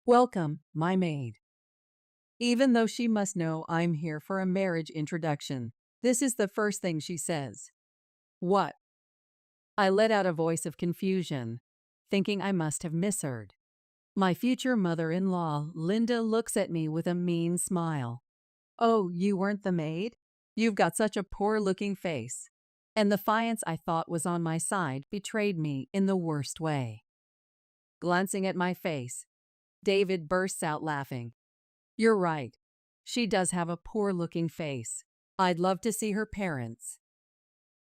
Welcome, my maid. Even though she must know I'm here for a marriage introduction, this is the first thing she says. What? I let out a voice of confusion, thinking I must have misheard. My future mother-in-law, Linda, looks at me with a mean smile. Oh, you weren't the maid? You've got such a poor-looking face. And the fiance I thought was on my side betrayed me in the worst way. Glancing at my face, David bursts out laughing. You're right. She does have a poor-looking face. I'd love to see her parents.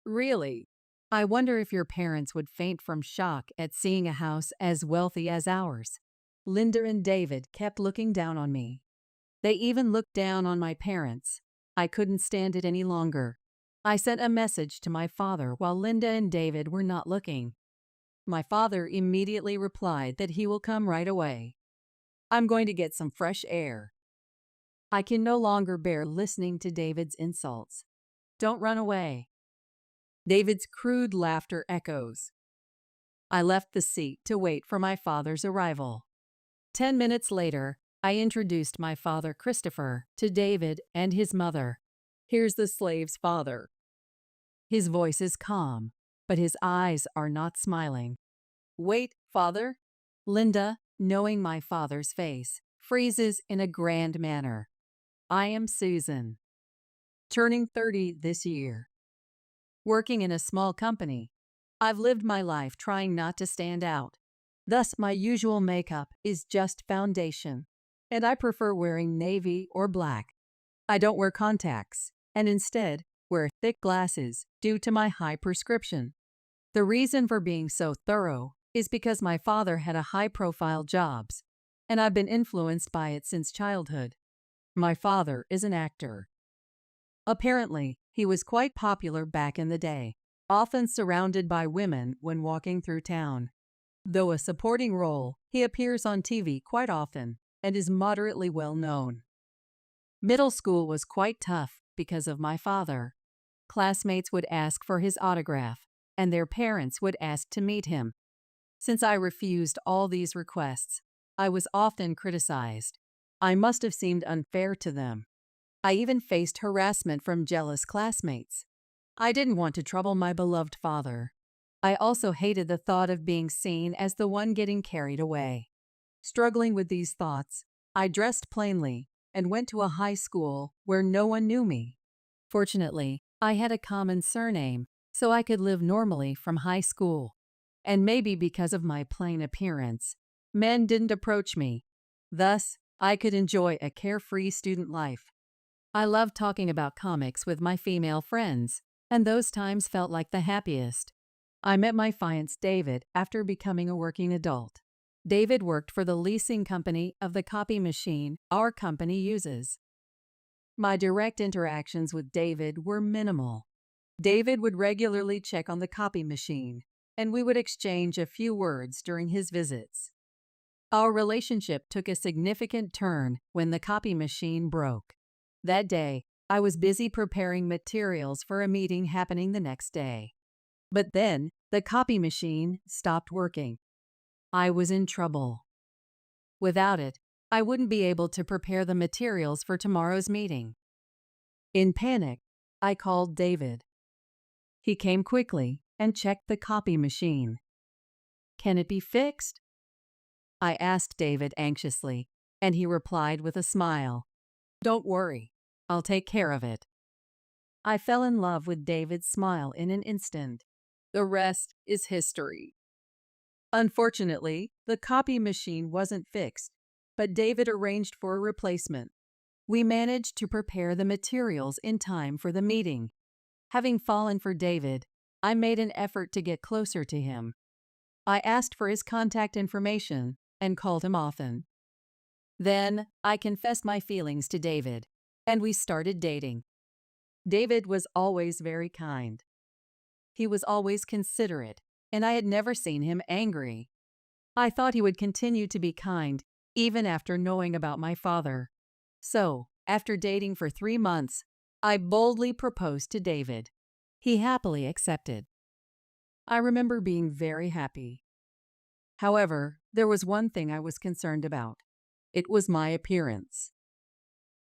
Really? I wonder if your parents would faint from shock at seeing a house as wealthy as ours. Linda and David kept looking down on me. They even looked down on my parents. I couldn't stand it any longer. I sent a message to my father while Linda and David were not looking. My father immediately replied that he will come right away. I'm going to get some fresh air. I can no longer bear listening to David's insults. Don't run away. David's crude laughter echoes. I left the seat to wait for my father's arrival. 10 minutes later, I introduced my father, Christopher, to David and his mother. Here's the slave's father. His voice is calm, but his eyes are not smiling. Wait, father? Linda, knowing my father's face, freezes in a grand manner. I am Susan, turning 30 this year. Working in a small company, I've lived my life trying not to stand out. Thus, my usual makeup is just foundation, and I prefer wearing navy or black. I don't wear contacts, and instead wear thick glasses due to my high prescription. The reason for being so thorough is because my father had a high-profile jobs, and I've been influenced by it since childhood. My father is an actor. Apparently, he was quite popular back in the day, often surrounded by women when walking through town. Though a supporting role, he appears on TV quite often and is moderately well known. Middle school was quite tough because of my father. Classmates would ask for his autograph, and their parents would ask to meet him. Since I refused all these requests, I was often criticized. I must have seemed unfair to them. I even faced harassment from jealous classmates. I didn't want to trouble my beloved father. I also hated the thought of being seen as the one getting carried away. Struggling with these thoughts, I dressed plainly and went to a high school where no one knew me. Fortunately, I had a common surname, so I could live normally from high school. And maybe because of my plain appearance, men didn't approach me. Thus, I could enjoy a carefree student life. I loved talking about comics with my female friends, and those times felt like the happiest. I met my fiancé David after becoming a working adult. David worked for the leasing company of the copy machine our company uses. My direct interactions with David were minimal. David would regularly check on the copy machine, and we would exchange a few words during his visits. Our relationship took a significant turn when the copy machine broke. That day, I was busy preparing materials for a meeting happening the next day. But then, the copy machine stopped working. I was in trouble. Without it, I wouldn't be able to prepare the materials for tomorrow's meeting. In panic, I called David. He came quickly and checked the copy machine. Can it be fixed? I asked David anxiously, and he replied with a smile. Don't worry, I'll take care of it. I fell in love with David's smile in an instant. The rest is history. Unfortunately, the copy machine wasn't fixed, but David arranged for a replacement. We managed to prepare the materials in time for the meeting. Having fallen for David, I made an effort to get closer to him. I asked for his contact information and called him often. Then, I confessed my feelings to David, and we started dating. David was always very kind. He was always considerate, and I had never seen him angry. I thought he would continue to be kind, even after knowing about my father. So, after dating for 3 months, I boldly proposed to David. He happily accepted. I remember being very happy. However, there was one thing I was concerned about. It was my appearance.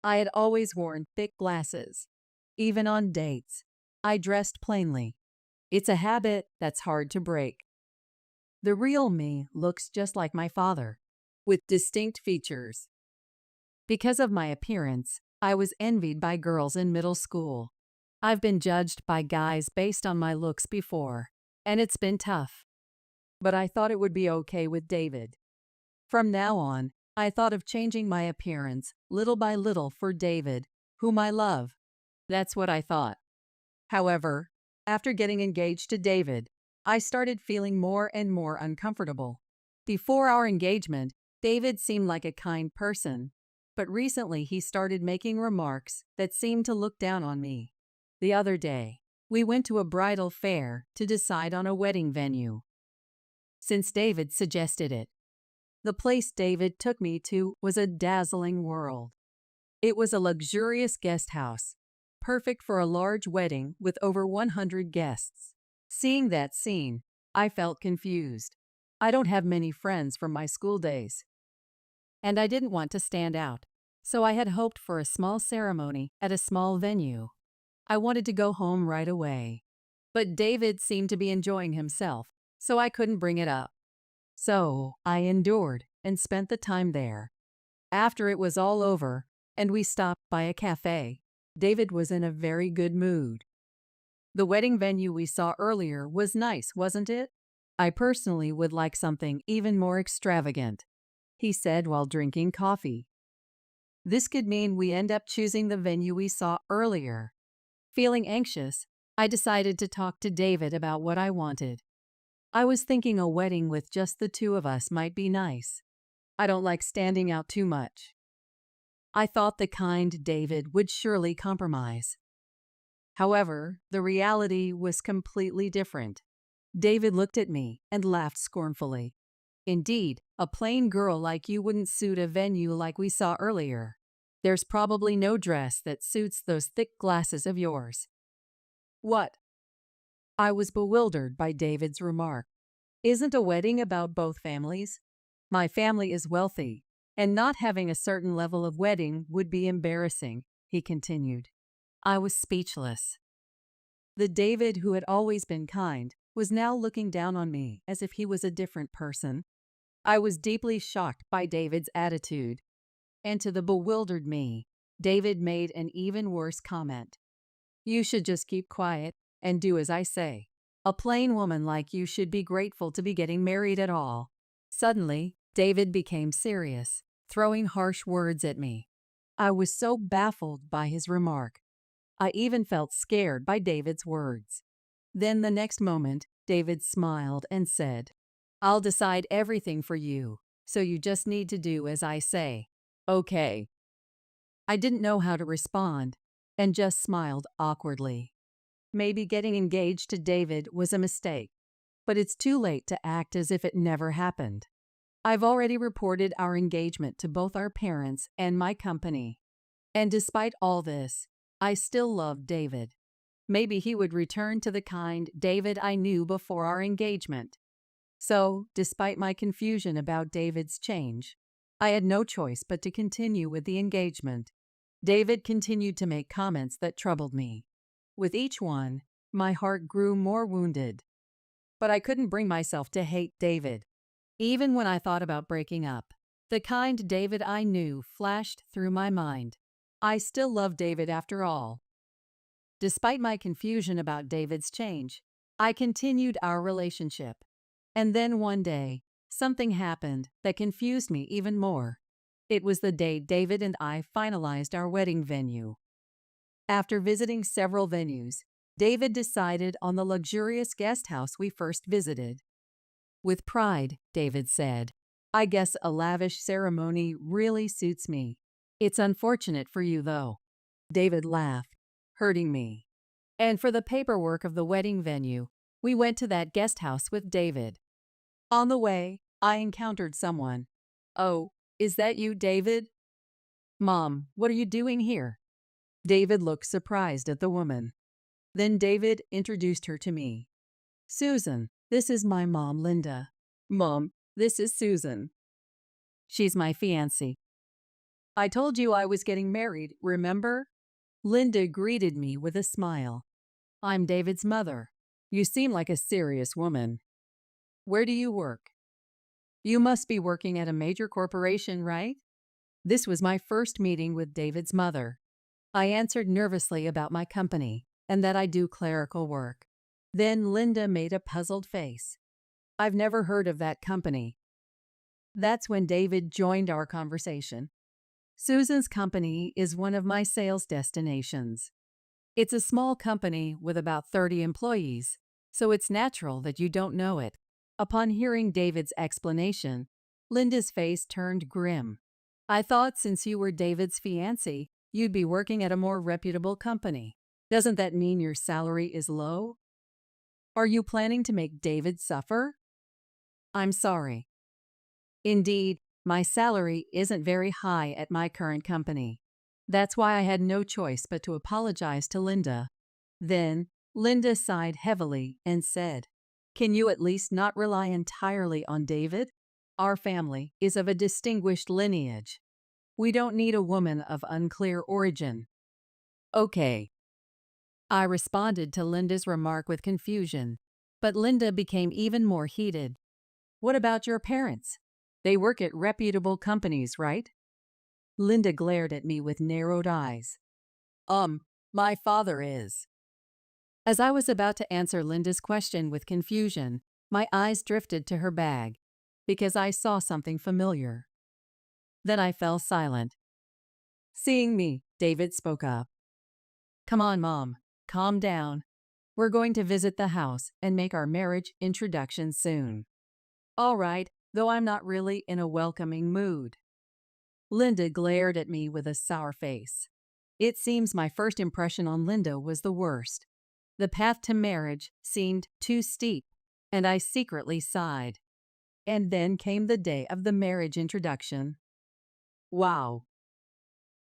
I had always worn thick glasses. Even on dates, I dressed plainly. It's a habit that's hard to break. The real me looks just like my father, with distinct features. Because of my appearance, I was envied by girls in middle school. I've been judged by guys based on my looks before, and it's been tough. But I thought it would be okay with David. From now on, I thought of changing my appearance little by little for David, whom I love. That's what I thought. However, after getting engaged to David, I started feeling more and more uncomfortable. Before our engagement, David seemed like a kind person, but recently he started making remarks that seemed to look down on me. The other day, we went to a bridal fair to decide on a wedding venue. Since David suggested it, the place David took me to was a dazzling world. It was a luxurious guest house, perfect for a large wedding with over 100 guests. Seeing that scene, I felt confused. I don't have many friends from my school days, and I didn't want to stand out, so I had hoped for a small ceremony at a small venue. I wanted to go home right away, but David seemed to be enjoying himself, so I couldn't bring it up. So I endured and spent the time there. After it was all over and we stopped by a cafe, David was in a very good mood. The wedding venue we saw earlier was nice, wasn't it? I personally would like something even more extravagant, he said while drinking coffee. This could mean we end up choosing the venue we saw earlier. Feeling anxious, I decided to talk to David about what I wanted. I was thinking a wedding with just the two of us might be nice. I don't like standing out too much. I thought the kind David would surely compromise. However, the reality was completely different. David looked at me and laughed scornfully. Indeed, a plain girl like you wouldn't suit a venue like we saw earlier. There's probably no dress that suits those thick glasses of yours. What? I was bewildered by David's remark. Isn't a wedding about both families? My family is wealthy, and not having a certain level of wedding would be embarrassing, he continued. I was speechless. The David who had always been kind was now looking down on me as if he was a different person. I was deeply shocked by David's attitude, and to the bewildered me, David made an even worse comment. You should just keep quiet and do as I say. A plain woman like you should be grateful to be getting married at all. Suddenly, David became serious, throwing harsh words at me. I was so baffled by his remark. I even felt scared by David's words. Then the next moment, David smiled and said, I'll decide everything for you, so you just need to do as I say. Okay. I didn't know how to respond, and just smiled awkwardly. Maybe getting engaged to David was a mistake, but it's too late to act as if it never happened. I've already reported our engagement to both our parents and my company. And despite all this, I still love David. Maybe he would return to the kind David I knew before our engagement. So, despite my confusion about David's change, I had no choice but to continue with the engagement. David continued to make comments that troubled me. With each one, my heart grew more wounded. But I couldn't bring myself to hate David. Even when I thought about breaking up, the kind David I knew flashed through my mind. I still love David after all. Despite my confusion about David's change, I continued our relationship. And then one day, something happened that confused me even more. It was the day David and I finalized our wedding venue. After visiting several venues, David decided on the luxurious guest house we first visited. With pride, David said, I guess a lavish ceremony really suits me. It's unfortunate for you, though. David laughed, hurting me. And for the paperwork of the wedding venue, we went to that guest house with David. On the way, I encountered someone. Oh, is that you, David? Mom, what are you doing here? David looked surprised at the woman. Then David introduced her to me. Susan, this is my mom, Linda. Mom, this is Susan. She's my fiancé. I told you I was getting married, remember? Linda greeted me with a smile. I'm David's mother. You seem like a serious woman. Where do you work? You must be working at a major corporation, right? This was my first meeting with David's mother. I answered nervously about my company and that I do clerical work. Then Linda made a puzzled face. I've never heard of that company. That's when David joined our conversation. Susan's company is one of my sales destinations. It's a small company with about 30 employees, so it's natural that you don't know it. Upon hearing David's explanation, Linda's face turned grim. I thought since you were David's fiancé, you'd be working at a more reputable company. Doesn't that mean your salary is low? Are you planning to make David suffer? I'm sorry. Indeed, my salary isn't very high at my current company. That's why I had no choice but to apologize to Linda. Then, Linda sighed heavily and said, Can you at least not rely entirely on David? Our family is of a distinguished lineage. We don't need a woman of unclear origin. Okay. I responded to Linda's remark with confusion, but Linda became even more heated. What about your parents? They work at reputable companies, right? Linda glared at me with narrowed eyes. My father is. As I was about to answer Linda's question with confusion, my eyes drifted to her bag, because I saw something familiar. Then I fell silent. Seeing me, David spoke up. Come on, Mom. Calm down. We're going to visit the house and make our marriage introduction soon. All right, though I'm not really in a welcoming mood. Linda glared at me with a sour face. It seems my first impression on Linda was the worst. The path to marriage seemed too steep, and I secretly sighed. And then came the day of the marriage introduction. Wow.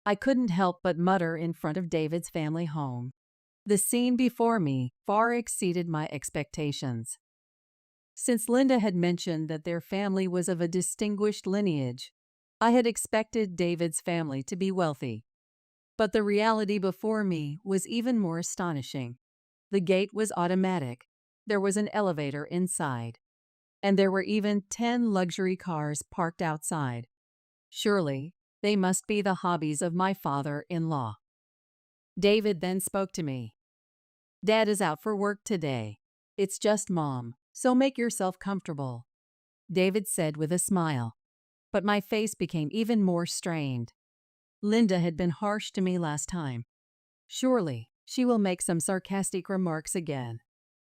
I couldn't help but mutter in front of David's family home. The scene before me far exceeded my expectations. Since Linda had mentioned that their family was of a distinguished lineage, I had expected David's family to be wealthy. But the reality before me was even more astonishing. The gate was automatic, there was an elevator inside, and there were even 10 luxury cars parked outside. Surely, they must be the hobbies of my father-in-law. David then spoke to me. Dad is out for work today. It's just Mom, so make yourself comfortable, David said with a smile. But my face became even more strained. Linda had been harsh to me last time. Surely, she will make some sarcastic remarks again.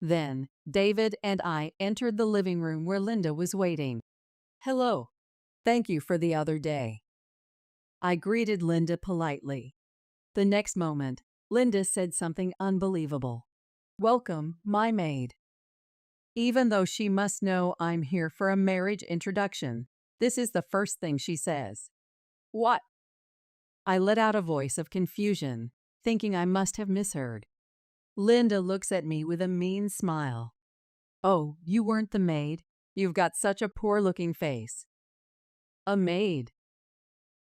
Then, David and I entered the living room where Linda was waiting. Hello. Thank you for the other day. I greeted Linda politely. The next moment, Linda said something unbelievable. Welcome, my maid. Even though she must know I'm here for a marriage introduction, this is the first thing she says. What? I let out a voice of confusion, thinking I must have misheard. Linda looks at me with a mean smile. Oh, you weren't the maid? You've got such a poor-looking face. A maid?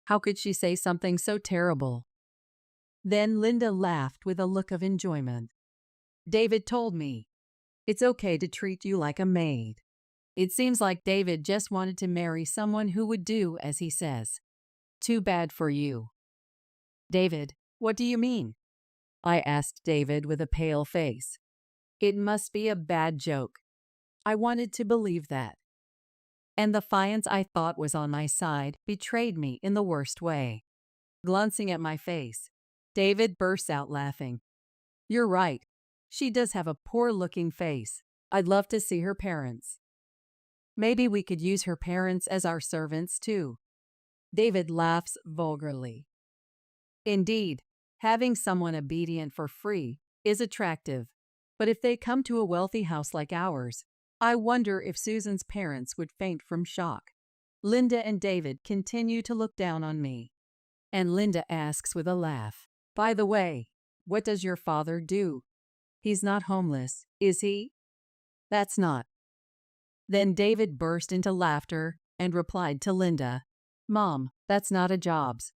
How could she say something so terrible? Then Linda laughed with a look of enjoyment. David told me, it's okay to treat you like a maid. It seems like David just wanted to marry someone who would do as he says. Too bad for you. David, what do you mean? I asked David with a pale face. It must be a bad joke. I wanted to believe that. And the fiance I thought was on my side betrayed me in the worst way. Glancing at my face, David burst out laughing. You're right. She does have a poor-looking face. I'd love to see her parents. Maybe we could use her parents as our servants, too. David laughs vulgarly. Indeed, having someone obedient for free is attractive, but if they come to a wealthy house like ours, I wonder if Susan's parents would faint from shock. Linda and David continue to look down on me. And Linda asks with a laugh, By the way, what does your father do? He's not homeless, is he? That's not. Then David burst into laughter and replied to Linda, Mom, that's not a jobs.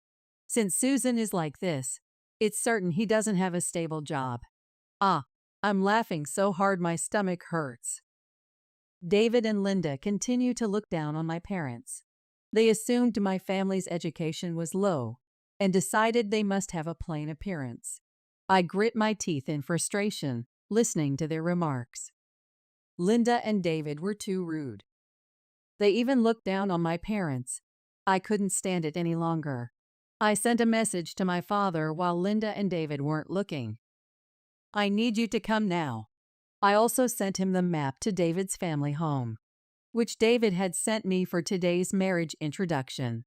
Since Susan is like this, it's certain he doesn't have a stable job. Ah, I'm laughing so hard my stomach hurts. David and Linda continue to look down on my parents. They assumed my family's education was low and decided they must have a plain appearance. I grit my teeth in frustration, listening to their remarks. Linda and David were too rude. They even looked down on my parents. I couldn't stand it any longer. I sent a message to my father while Linda and David weren't looking. I need you to come now. I also sent him the map to David's family home, which David had sent me for today's marriage introduction.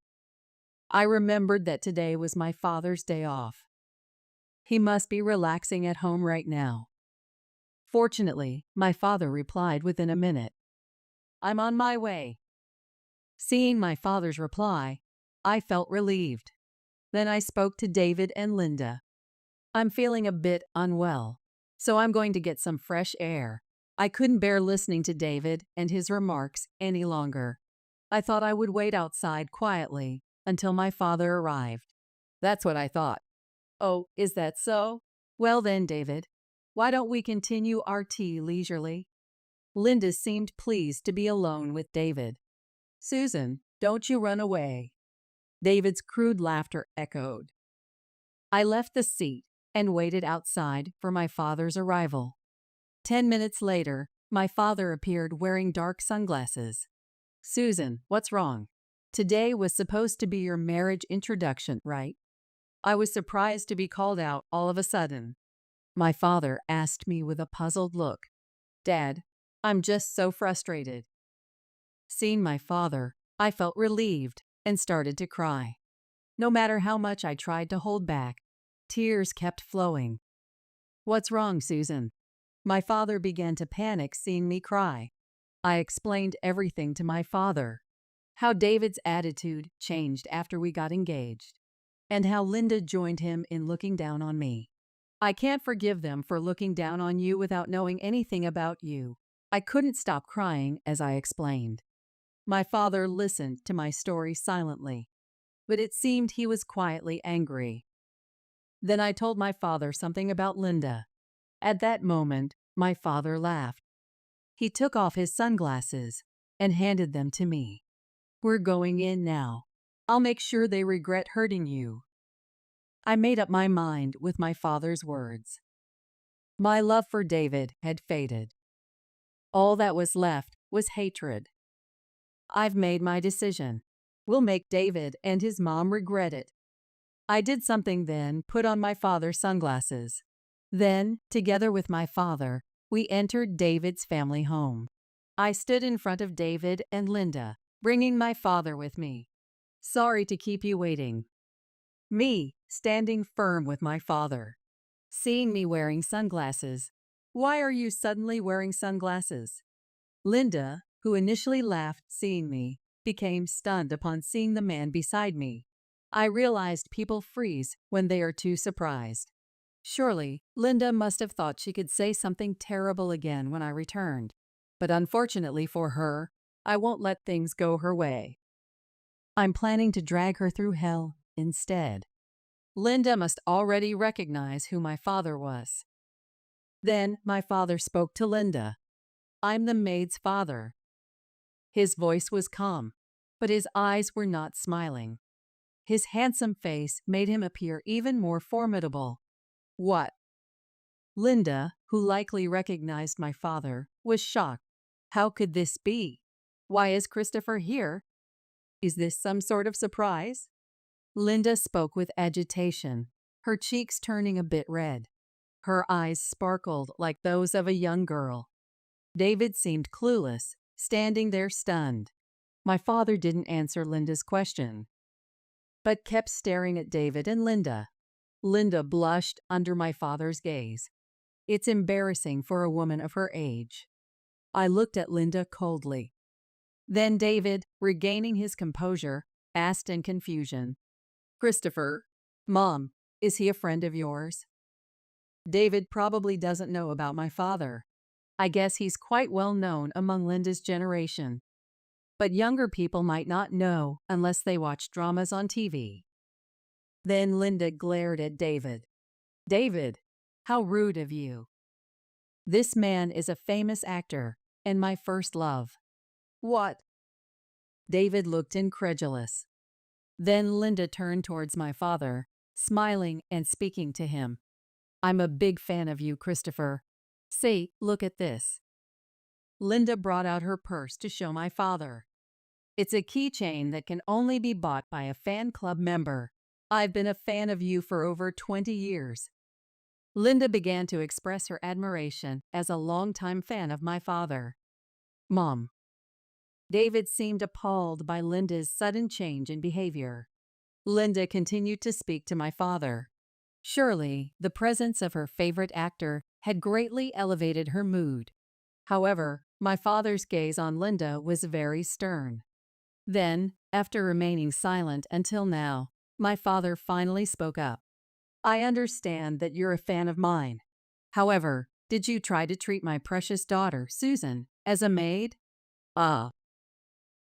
I remembered that today was my father's day off. He must be relaxing at home right now. Fortunately, my father replied within a minute. I'm on my way. Seeing my father's reply, I felt relieved. Then I spoke to David and Linda. I'm feeling a bit unwell, so I'm going to get some fresh air. I couldn't bear listening to David and his remarks any longer. I thought I would wait outside quietly until my father arrived. That's what I thought. Oh, is that so? Well then, David, why don't we continue our tea leisurely? Linda seemed pleased to be alone with David. Susan, don't you run away. David's crude laughter echoed. I left the seat and waited outside for my father's arrival. 10 minutes later, my father appeared wearing dark sunglasses. Susan, what's wrong? Today was supposed to be your marriage introduction, right? I was surprised to be called out all of a sudden. My father asked me with a puzzled look. Dad, I'm just so frustrated. Seeing my father, I felt relieved and started to cry. No matter how much I tried to hold back, tears kept flowing. What's wrong, Susan? My father began to panic seeing me cry. I explained everything to my father. How David's attitude changed after we got engaged, and how Linda joined him in looking down on me. I can't forgive them for looking down on you without knowing anything about you. I couldn't stop crying as I explained. My father listened to my story silently, but it seemed he was quietly angry. Then I told my father something about Linda. At that moment, my father laughed. He took off his sunglasses and handed them to me. We're going in now. I'll make sure they regret hurting you. I made up my mind with my father's words. My love for David had faded. All that was left was hatred. I've made my decision. We'll make David and his mom regret it. I did something then, put on my father's sunglasses. Then, together with my father, we entered David's family home. I stood in front of David and Linda, bringing my father with me. Sorry to keep you waiting. Me, standing firm with my father. Seeing me wearing sunglasses. Why are you suddenly wearing sunglasses? Linda, who initially laughed seeing me, became stunned upon seeing the man beside me. I realized people freeze when they are too surprised. Surely, Linda must have thought she could say something terrible again when I returned. But unfortunately for her, I won't let things go her way. I'm planning to drag her through hell instead. Linda must already recognize who my father was. Then my father spoke to Linda. I'm the maid's father. His voice was calm, but his eyes were not smiling. His handsome face made him appear even more formidable. What? Linda, who likely recognized my father, was shocked. How could this be? Why is Christopher here? Is this some sort of surprise? Linda spoke with agitation, her cheeks turning a bit red. Her eyes sparkled like those of a young girl. David seemed clueless, standing there stunned. My father didn't answer Linda's question, but kept staring at David and Linda. Linda blushed under my father's gaze. It's embarrassing for a woman of her age. I looked at Linda coldly. Then David, regaining his composure, asked in confusion, Christopher, Mom, is he a friend of yours? David probably doesn't know about my father. I guess he's quite well known among Linda's generation. But younger people might not know unless they watch dramas on TV. Then Linda glared at David. David, how rude of you. This man is a famous actor and my first love. What? David looked incredulous. Then Linda turned towards my father, smiling and speaking to him. I'm a big fan of you, Christopher. See, look at this. Linda brought out her purse to show my father. It's a keychain that can only be bought by a fan club member. I've been a fan of you for over 20 years. Linda began to express her admiration as a longtime fan of my father. Mom. David seemed appalled by Linda's sudden change in behavior. Linda continued to speak to my father. Surely, the presence of her favorite actor had greatly elevated her mood. However, my father's gaze on Linda was very stern. Then, after remaining silent until now, my father finally spoke up. I understand that you're a fan of mine. However, did you try to treat my precious daughter, Susan, as a maid?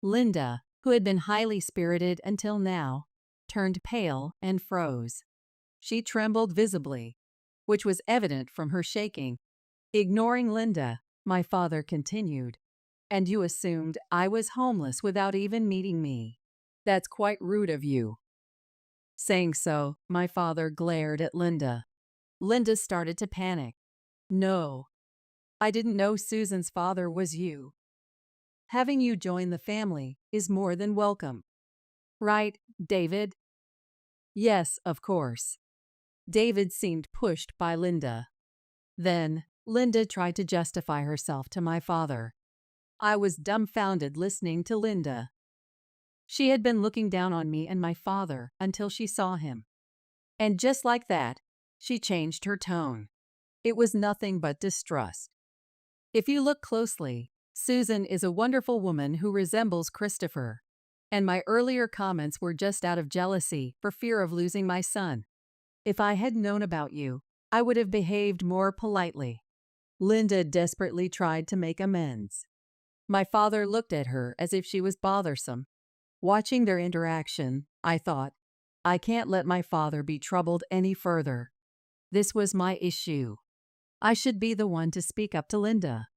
Linda, who had been highly spirited until now, turned pale and froze. She trembled visibly, which was evident from her shaking. Ignoring Linda, my father continued, And you assumed I was homeless without even meeting me. That's quite rude of you. Saying so, my father glared at Linda. Linda started to panic. No, I didn't know Susan's father was you. Having you join the family is more than welcome. Right, David? Yes, of course. David seemed pushed by Linda. Then, Linda tried to justify herself to my father. I was dumbfounded listening to Linda. She had been looking down on me and my father until she saw him. And just like that, she changed her tone. It was nothing but distrust. If you look closely, Susan is a wonderful woman who resembles Christopher. And my earlier comments were just out of jealousy for fear of losing my son. If I had known about you, I would have behaved more politely. Linda desperately tried to make amends. My father looked at her as if she was bothersome. Watching their interaction, I thought, I can't let my father be troubled any further. This was my issue. I should be the one to speak up to Linda.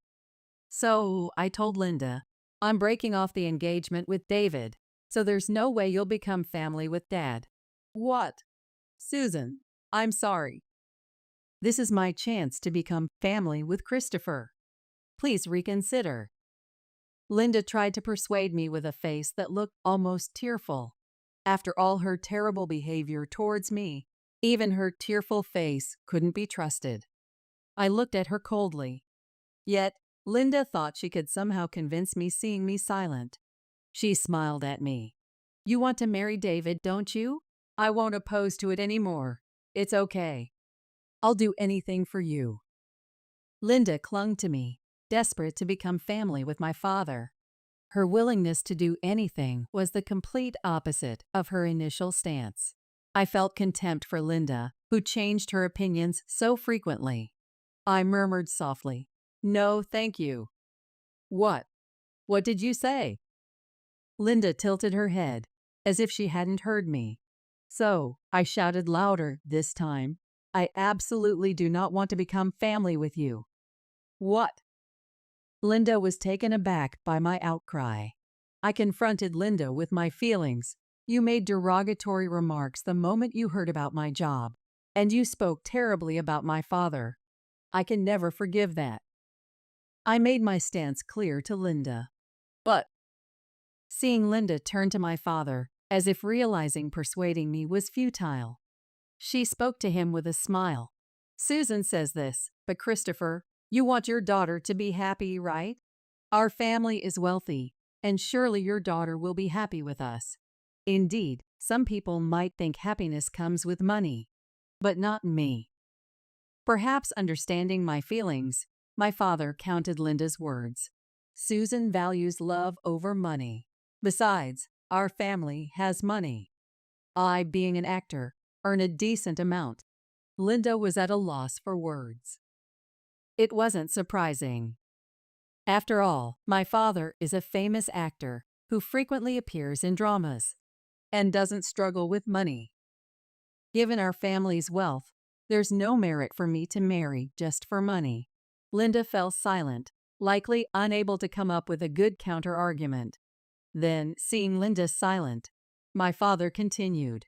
So I told Linda, I'm breaking off the engagement with David, so there's no way you'll become family with Dad. What? Susan, I'm sorry. This is my chance to become family with Christopher. Please reconsider. Linda tried to persuade me with a face that looked almost tearful. After all her terrible behavior towards me, even her tearful face couldn't be trusted. I looked at her coldly. Yet, Linda thought she could somehow convince me seeing me silent. She smiled at me. You want to marry David, don't you? I won't oppose to it anymore. It's okay. I'll do anything for you. Linda clung to me, desperate to become family with my father. Her willingness to do anything was the complete opposite of her initial stance. I felt contempt for Linda, who changed her opinions so frequently. I murmured softly, No, thank you. What? What did you say? Linda tilted her head, as if she hadn't heard me. So, I shouted louder this time. I absolutely do not want to become family with you. What? Linda was taken aback by my outcry. I confronted Linda with my feelings. You made derogatory remarks the moment you heard about my job, and you spoke terribly about my father. I can never forgive that. I made my stance clear to Linda. But, seeing Linda turn to my father, as if realizing persuading me was futile, she spoke to him with a smile. Susan says this, but Christopher, you want your daughter to be happy, right? Our family is wealthy, and surely your daughter will be happy with us. Indeed, some people might think happiness comes with money, but not me. Perhaps understanding my feelings, my father counted Linda's words. Susan values love over money. Besides, our family has money. I, being an actor, earn a decent amount. Linda was at a loss for words. It wasn't surprising. After all, my father is a famous actor who frequently appears in dramas and doesn't struggle with money. Given our family's wealth, there's no merit for me to marry just for money. Linda fell silent, likely unable to come up with a good counter-argument. Then, seeing Linda silent, my father continued.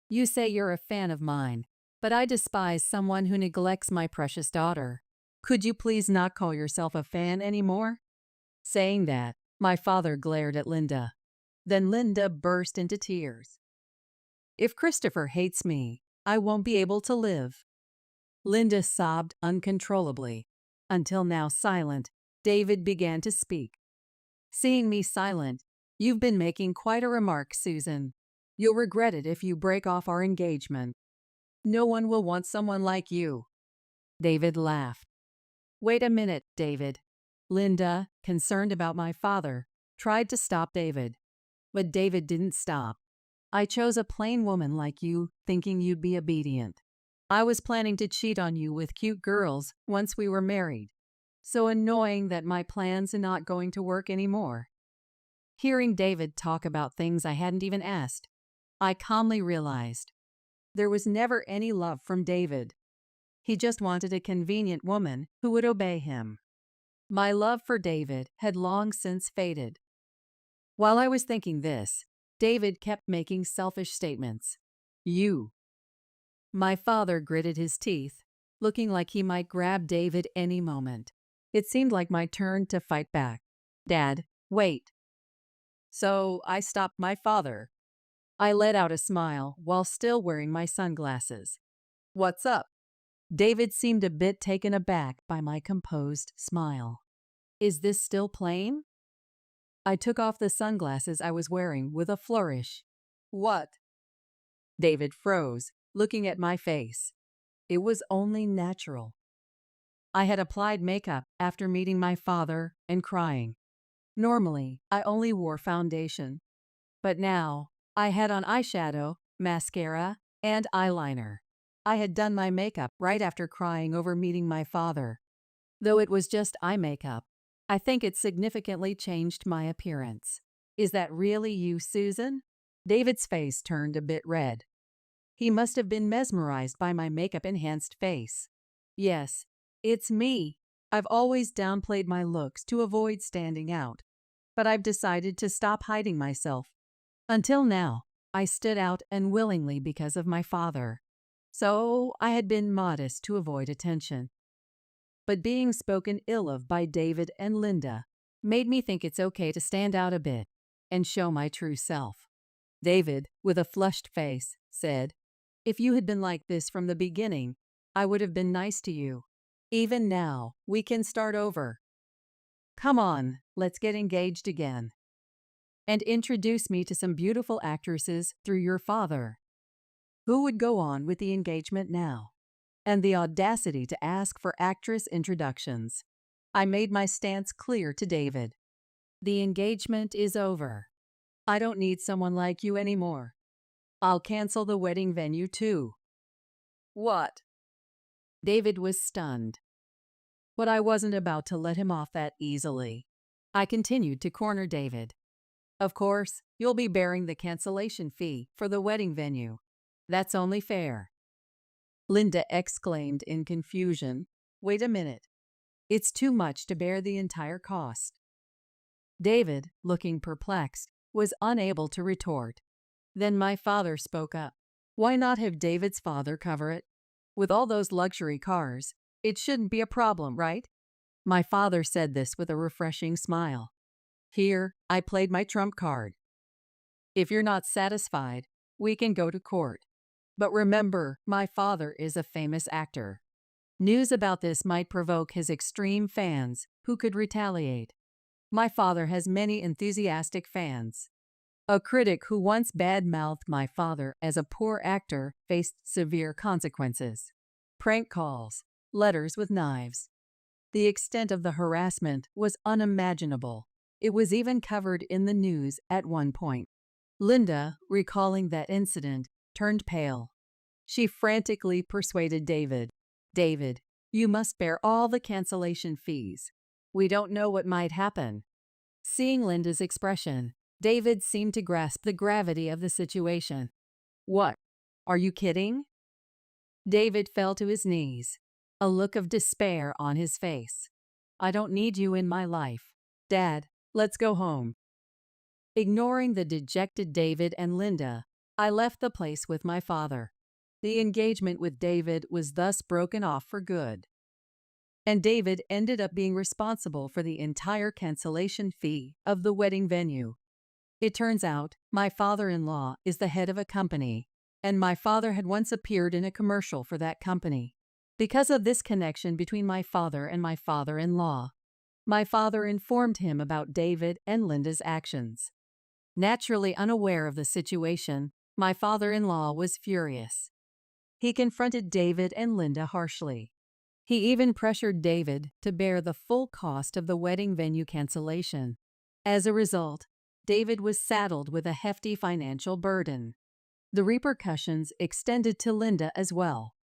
You say you're a fan of mine, but I despise someone who neglects my precious daughter. Could you please not call yourself a fan anymore? Saying that, my father glared at Linda. Then Linda burst into tears. If Christopher hates me, I won't be able to live. Linda sobbed uncontrollably. Until now silent, David began to speak. Seeing me silent, you've been making quite a remark, Susan. You'll regret it if you break off our engagement. No one will want someone like you. David laughed. Wait a minute, David. Linda, concerned about my father, tried to stop David. But David didn't stop. I chose a plain woman like you, thinking you'd be obedient. I was planning to cheat on you with cute girls once we were married. So annoying that my plans are not going to work anymore. Hearing David talk about things I hadn't even asked, I calmly realized there was never any love from David. He just wanted a convenient woman who would obey him. My love for David had long since faded. While I was thinking this, David kept making selfish statements. You. My father gritted his teeth, looking like he might grab David any moment. It seemed like my turn to fight back. Dad, wait. So I stopped my father. I let out a smile while still wearing my sunglasses. What's up? David seemed a bit taken aback by my composed smile. Is this still plain? I took off the sunglasses I was wearing with a flourish. What? David froze, looking at my face. It was only natural. I had applied makeup after meeting my father and crying. Normally, I only wore foundation. But now, I had on eyeshadow, mascara, and eyeliner. I had done my makeup right after crying over meeting my father. Though it was just eye makeup, I think it significantly changed my appearance. Is that really you, Susan? David's face turned a bit red. He must have been mesmerized by my makeup-enhanced face. Yes, it's me. I've always downplayed my looks to avoid standing out, but I've decided to stop hiding myself. Until now, I stood out unwillingly because of my father. So I had been modest to avoid attention. But being spoken ill of by David and Linda made me think it's okay to stand out a bit and show my true self. David, with a flushed face, said, If you had been like this from the beginning, I would have been nice to you. Even now, we can start over. Come on, let's get engaged again. And introduce me to some beautiful actresses through your father. Who would go on with the engagement now? And the audacity to ask for actress introductions. I made my stance clear to David. The engagement is over. I don't need someone like you anymore. I'll cancel the wedding venue too. What? David was stunned. But I wasn't about to let him off that easily. I continued to corner David. Of course, you'll be bearing the cancellation fee for the wedding venue. That's only fair. Linda exclaimed in confusion. Wait a minute. It's too much to bear the entire cost. David, looking perplexed, was unable to retort. Then my father spoke up. Why not have David's father cover it? With all those luxury cars, it shouldn't be a problem, right? My father said this with a refreshing smile. Here, I played my trump card. If you're not satisfied, we can go to court. But remember, my father is a famous actor. News about this might provoke his extreme fans, who could retaliate. My father has many enthusiastic fans. A critic who once bad-mouthed my father as a poor actor faced severe consequences. Prank calls, letters with knives. The extent of the harassment was unimaginable. It was even covered in the news at one point. Linda, recalling that incident, turned pale. She frantically persuaded David. David, you must bear all the cancellation fees. We don't know what might happen. Seeing Linda's expression, David seemed to grasp the gravity of the situation. What? Are you kidding? David fell to his knees, a look of despair on his face. I don't need you in my life. Dad, let's go home. Ignoring the dejected David and Linda, I left the place with my father. The engagement with David was thus broken off for good. And David ended up being responsible for the entire cancellation fee of the wedding venue. It turns out my father-in-law is the head of a company, and my father had once appeared in a commercial for that company. Because of this connection between my father and my father-in-law, my father informed him about David and Linda's actions. Naturally unaware of the situation, my father-in-law was furious. He confronted David and Linda harshly. He even pressured David to bear the full cost of the wedding venue cancellation. As a result, David was saddled with a hefty financial burden. The repercussions extended to Linda as well.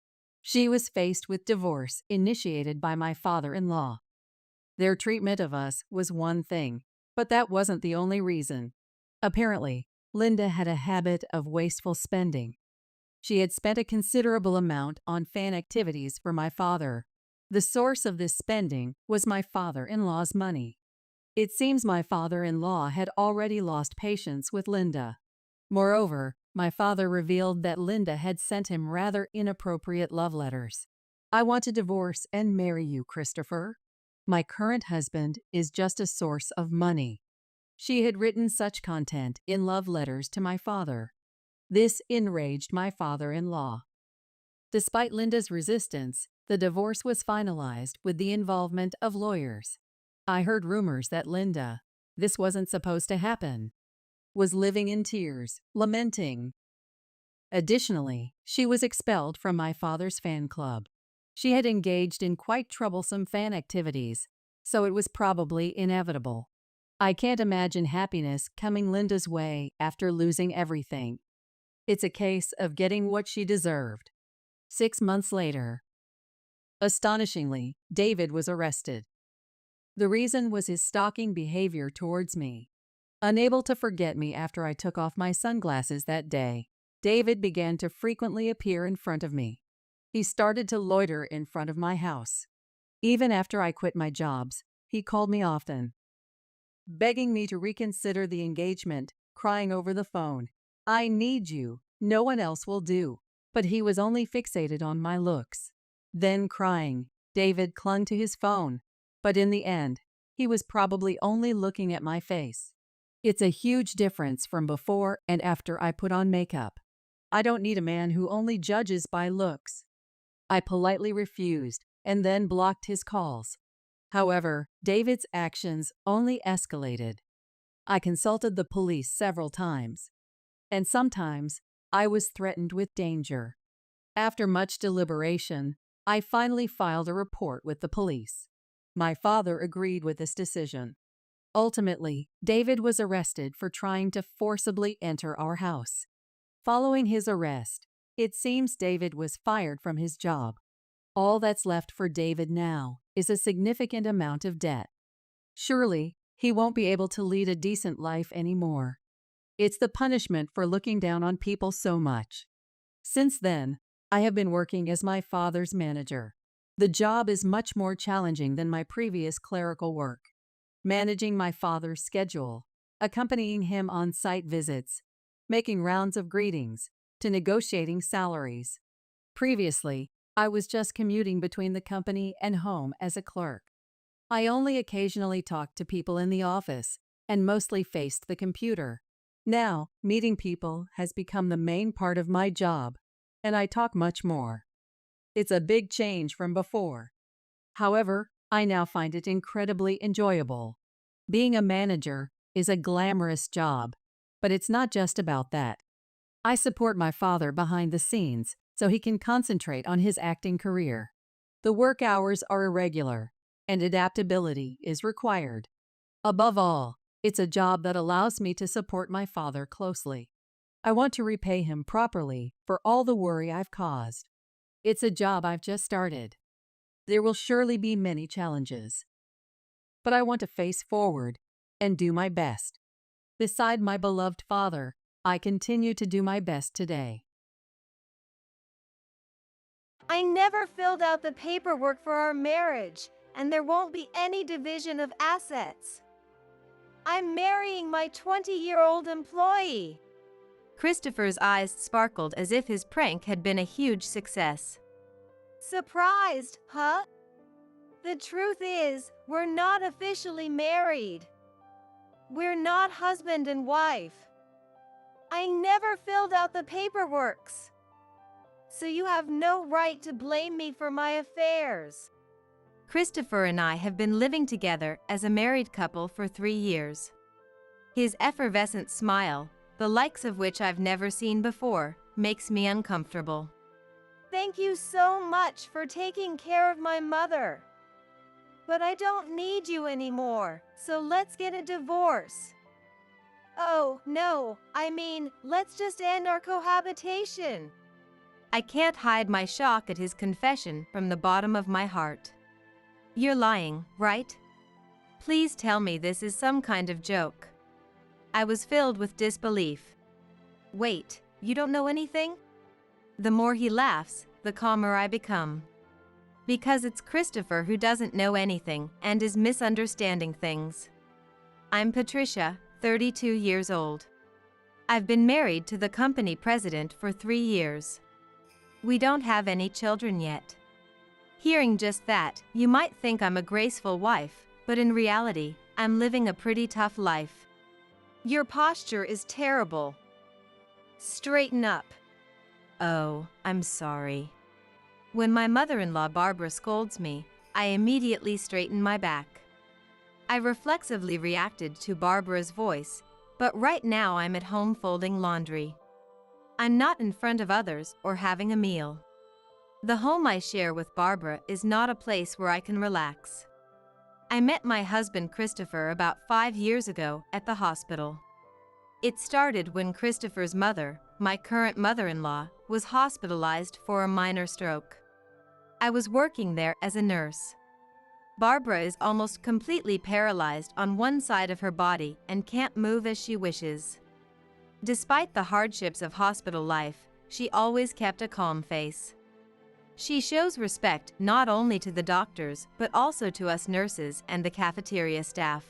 She was faced with divorce initiated by my father-in-law. Their treatment of us was one thing, but that wasn't the only reason. Apparently, Linda had a habit of wasteful spending. She had spent a considerable amount on fan activities for my father. The source of this spending was my father-in-law's money. It seems my father-in-law had already lost patience with Linda. Moreover, my father revealed that Linda had sent him rather inappropriate love letters. I want to divorce and marry you, Christopher. My current husband is just a source of money. She had written such content in love letters to my father. This enraged my father-in-law. Despite Linda's resistance, the divorce was finalized with the involvement of lawyers. I heard rumors that Linda, this wasn't supposed to happen, was living in tears, lamenting. Additionally, she was expelled from my father's fan club. She had engaged in quite troublesome fan activities, so it was probably inevitable. I can't imagine happiness coming Linda's way after losing everything. It's a case of getting what she deserved. 6 months later, astonishingly, David was arrested. The reason was his stalking behavior towards me. Unable to forget me after I took off my sunglasses that day, David began to frequently appear in front of me. He started to loiter in front of my house. Even after I quit my jobs, he called me often, begging me to reconsider the engagement, crying over the phone, "I need you, no one else will do." But he was only fixated on my looks. Then crying, David clung to his phone, but in the end, he was probably only looking at my face. It's a huge difference from before and after I put on makeup. I don't need a man who only judges by looks. I politely refused and then blocked his calls. However, David's actions only escalated. I consulted the police several times, and sometimes I was threatened with danger. After much deliberation, I finally filed a report with the police. My father agreed with this decision. Ultimately, David was arrested for trying to forcibly enter our house. Following his arrest, it seems David was fired from his job. All that's left for David now is a significant amount of debt. Surely, he won't be able to lead a decent life anymore. It's the punishment for looking down on people so much. Since then, I have been working as my father's manager. The job is much more challenging than my previous clerical work. Managing my father's schedule, accompanying him on site visits, making rounds of greetings, to negotiating salaries. Previously, I was just commuting between the company and home as a clerk. I only occasionally talked to people in the office and mostly faced the computer. Now, meeting people has become the main part of my job, and I talk much more. It's a big change from before. However, I now find it incredibly enjoyable. Being a manager is a glamorous job, but it's not just about that. I support my father behind the scenes so he can concentrate on his acting career. The work hours are irregular, and adaptability is required. Above all, it's a job that allows me to support my father closely. I want to repay him properly for all the worry I've caused. It's a job I've just started. There will surely be many challenges, but I want to face forward and do my best. Beside my beloved father, I continue to do my best today. I never filled out the paperwork for our marriage, and there won't be any division of assets. I'm marrying my 20-year-old employee. Christopher's eyes sparkled as if his prank had been a huge success. Surprised, huh? The truth is, we're not officially married. We're not husband and wife. I never filled out the paperwork. So you have no right to blame me for my affairs. Christopher and I have been living together as a married couple for 3 years. His effervescent smile, the likes of which I've never seen before, makes me uncomfortable. Thank you so much for taking care of my mother. But I don't need you anymore, so let's get a divorce. Oh, no, I mean, let's just end our cohabitation. I can't hide my shock at his confession from the bottom of my heart. You're lying, right? Please tell me this is some kind of joke. I was filled with disbelief. Wait, you don't know anything? The more he laughs, the calmer I become. Because it's Christopher who doesn't know anything and is misunderstanding things. I'm Patricia, 32 years old. I've been married to the company president for 3 years. We don't have any children yet. Hearing just that, you might think I'm a graceful wife, but in reality, I'm living a pretty tough life. Your posture is terrible. Straighten up. Oh, I'm sorry. When my mother-in-law Barbara scolds me, I immediately straighten my back. I reflexively reacted to Barbara's voice, but right now I'm at home folding laundry. I'm not in front of others or having a meal. The home I share with Barbara is not a place where I can relax. I met my husband Christopher about 5 years ago at the hospital. It started when Christopher's mother, my current mother-in-law, was hospitalized for a minor stroke. I was working there as a nurse. Barbara is almost completely paralyzed on one side of her body and can't move as she wishes. Despite the hardships of hospital life, she always kept a calm face. She shows respect not only to the doctors but also to us nurses and the cafeteria staff.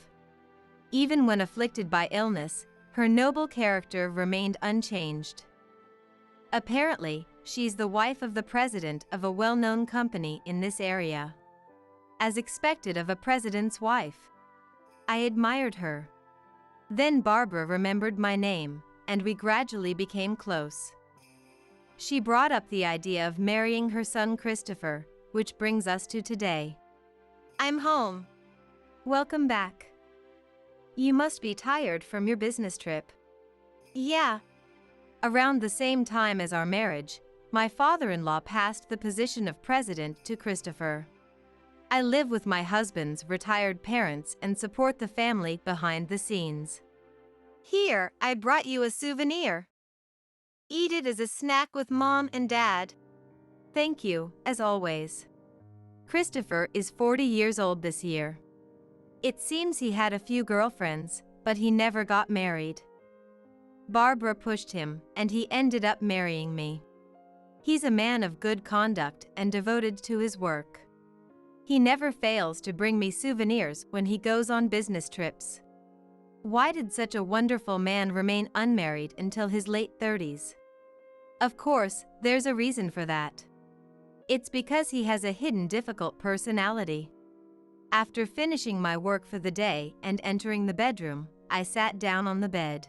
Even when afflicted by illness, her noble character remained unchanged. Apparently, she's the wife of the president of a well-known company in this area. As expected of a president's wife. I admired her. Then Barbara remembered my name, and we gradually became close. She brought up the idea of marrying her son Christopher, which brings us to today. I'm home. Welcome back. You must be tired from your business trip. Yeah. Around the same time as our marriage, my father-in-law passed the position of president to Christopher. I live with my husband's retired parents and support the family behind the scenes. Here, I brought you a souvenir. Eat it as a snack with Mom and Dad. Thank you, as always. Christopher is 40 years old this year. It seems he had a few girlfriends, but he never got married. Barbara pushed him, and he ended up marrying me. He's a man of good conduct and devoted to his work. He never fails to bring me souvenirs when he goes on business trips. Why did such a wonderful man remain unmarried until his late 30s? Of course, there's a reason for that. It's because he has a hidden difficult personality. After finishing my work for the day and entering the bedroom, I sat down on the bed.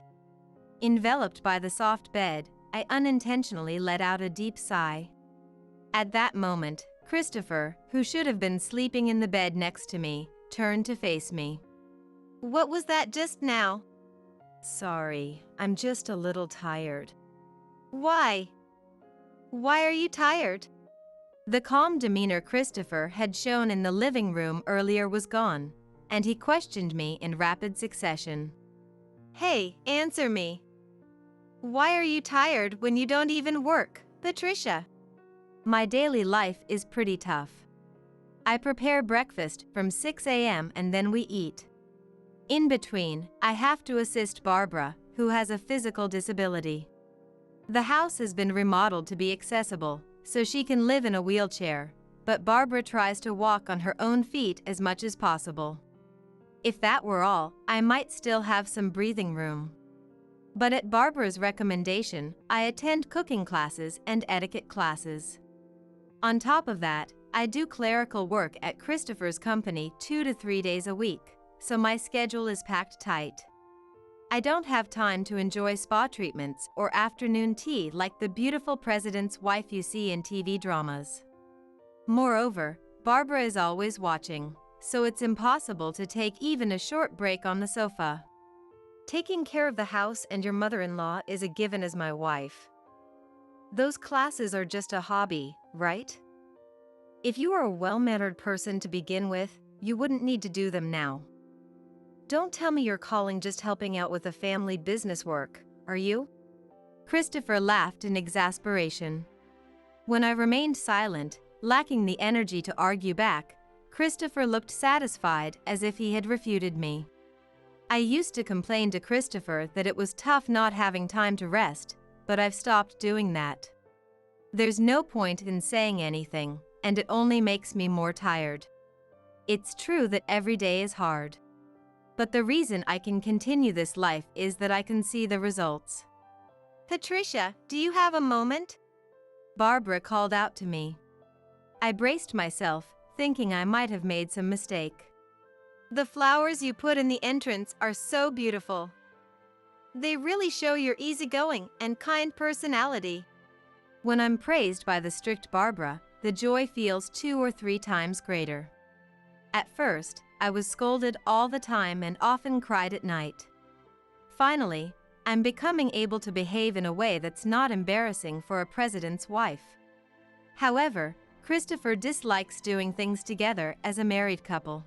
Enveloped by the soft bed, I unintentionally let out a deep sigh. At that moment, Christopher, who should have been sleeping in the bed next to me, turned to face me. What was that just now? Sorry, I'm just a little tired. Why? Why are you tired? The calm demeanor Christopher had shown in the living room earlier was gone, and he questioned me in rapid succession. Hey, answer me. Why are you tired when you don't even work, Patricia? My daily life is pretty tough. I prepare breakfast from 6 a.m. and then we eat. In between, I have to assist Barbara, who has a physical disability. The house has been remodeled to be accessible, so she can live in a wheelchair, but Barbara tries to walk on her own feet as much as possible. If that were all, I might still have some breathing room. But at Barbara's recommendation, I attend cooking classes and etiquette classes. On top of that, I do clerical work at Christopher's company 2 to 3 days a week, so my schedule is packed tight. I don't have time to enjoy spa treatments or afternoon tea like the beautiful president's wife you see in TV dramas. Moreover, Barbara is always watching, so it's impossible to take even a short break on the sofa. Taking care of the house and your mother-in-law is a given as my wife. Those classes are just a hobby, right? If you are a well-mannered person to begin with, you wouldn't need to do them now. Don't tell me you're calling just helping out with the family business work, are you? Christopher laughed in exasperation. When I remained silent, lacking the energy to argue back, Christopher looked satisfied as if he had refuted me. I used to complain to Christopher that it was tough not having time to rest, but I've stopped doing that. There's no point in saying anything, and it only makes me more tired. It's true that every day is hard. But the reason I can continue this life is that I can see the results. Patricia, do you have a moment? Barbara called out to me. I braced myself, thinking I might have made some mistake. The flowers you put in the entrance are so beautiful. They really show your easygoing and kind personality. When I'm praised by the strict Barbara, the joy feels 2 or 3 times greater. At first, I was scolded all the time and often cried at night. Finally, I'm becoming able to behave in a way that's not embarrassing for a president's wife. However, Christopher dislikes doing things together as a married couple.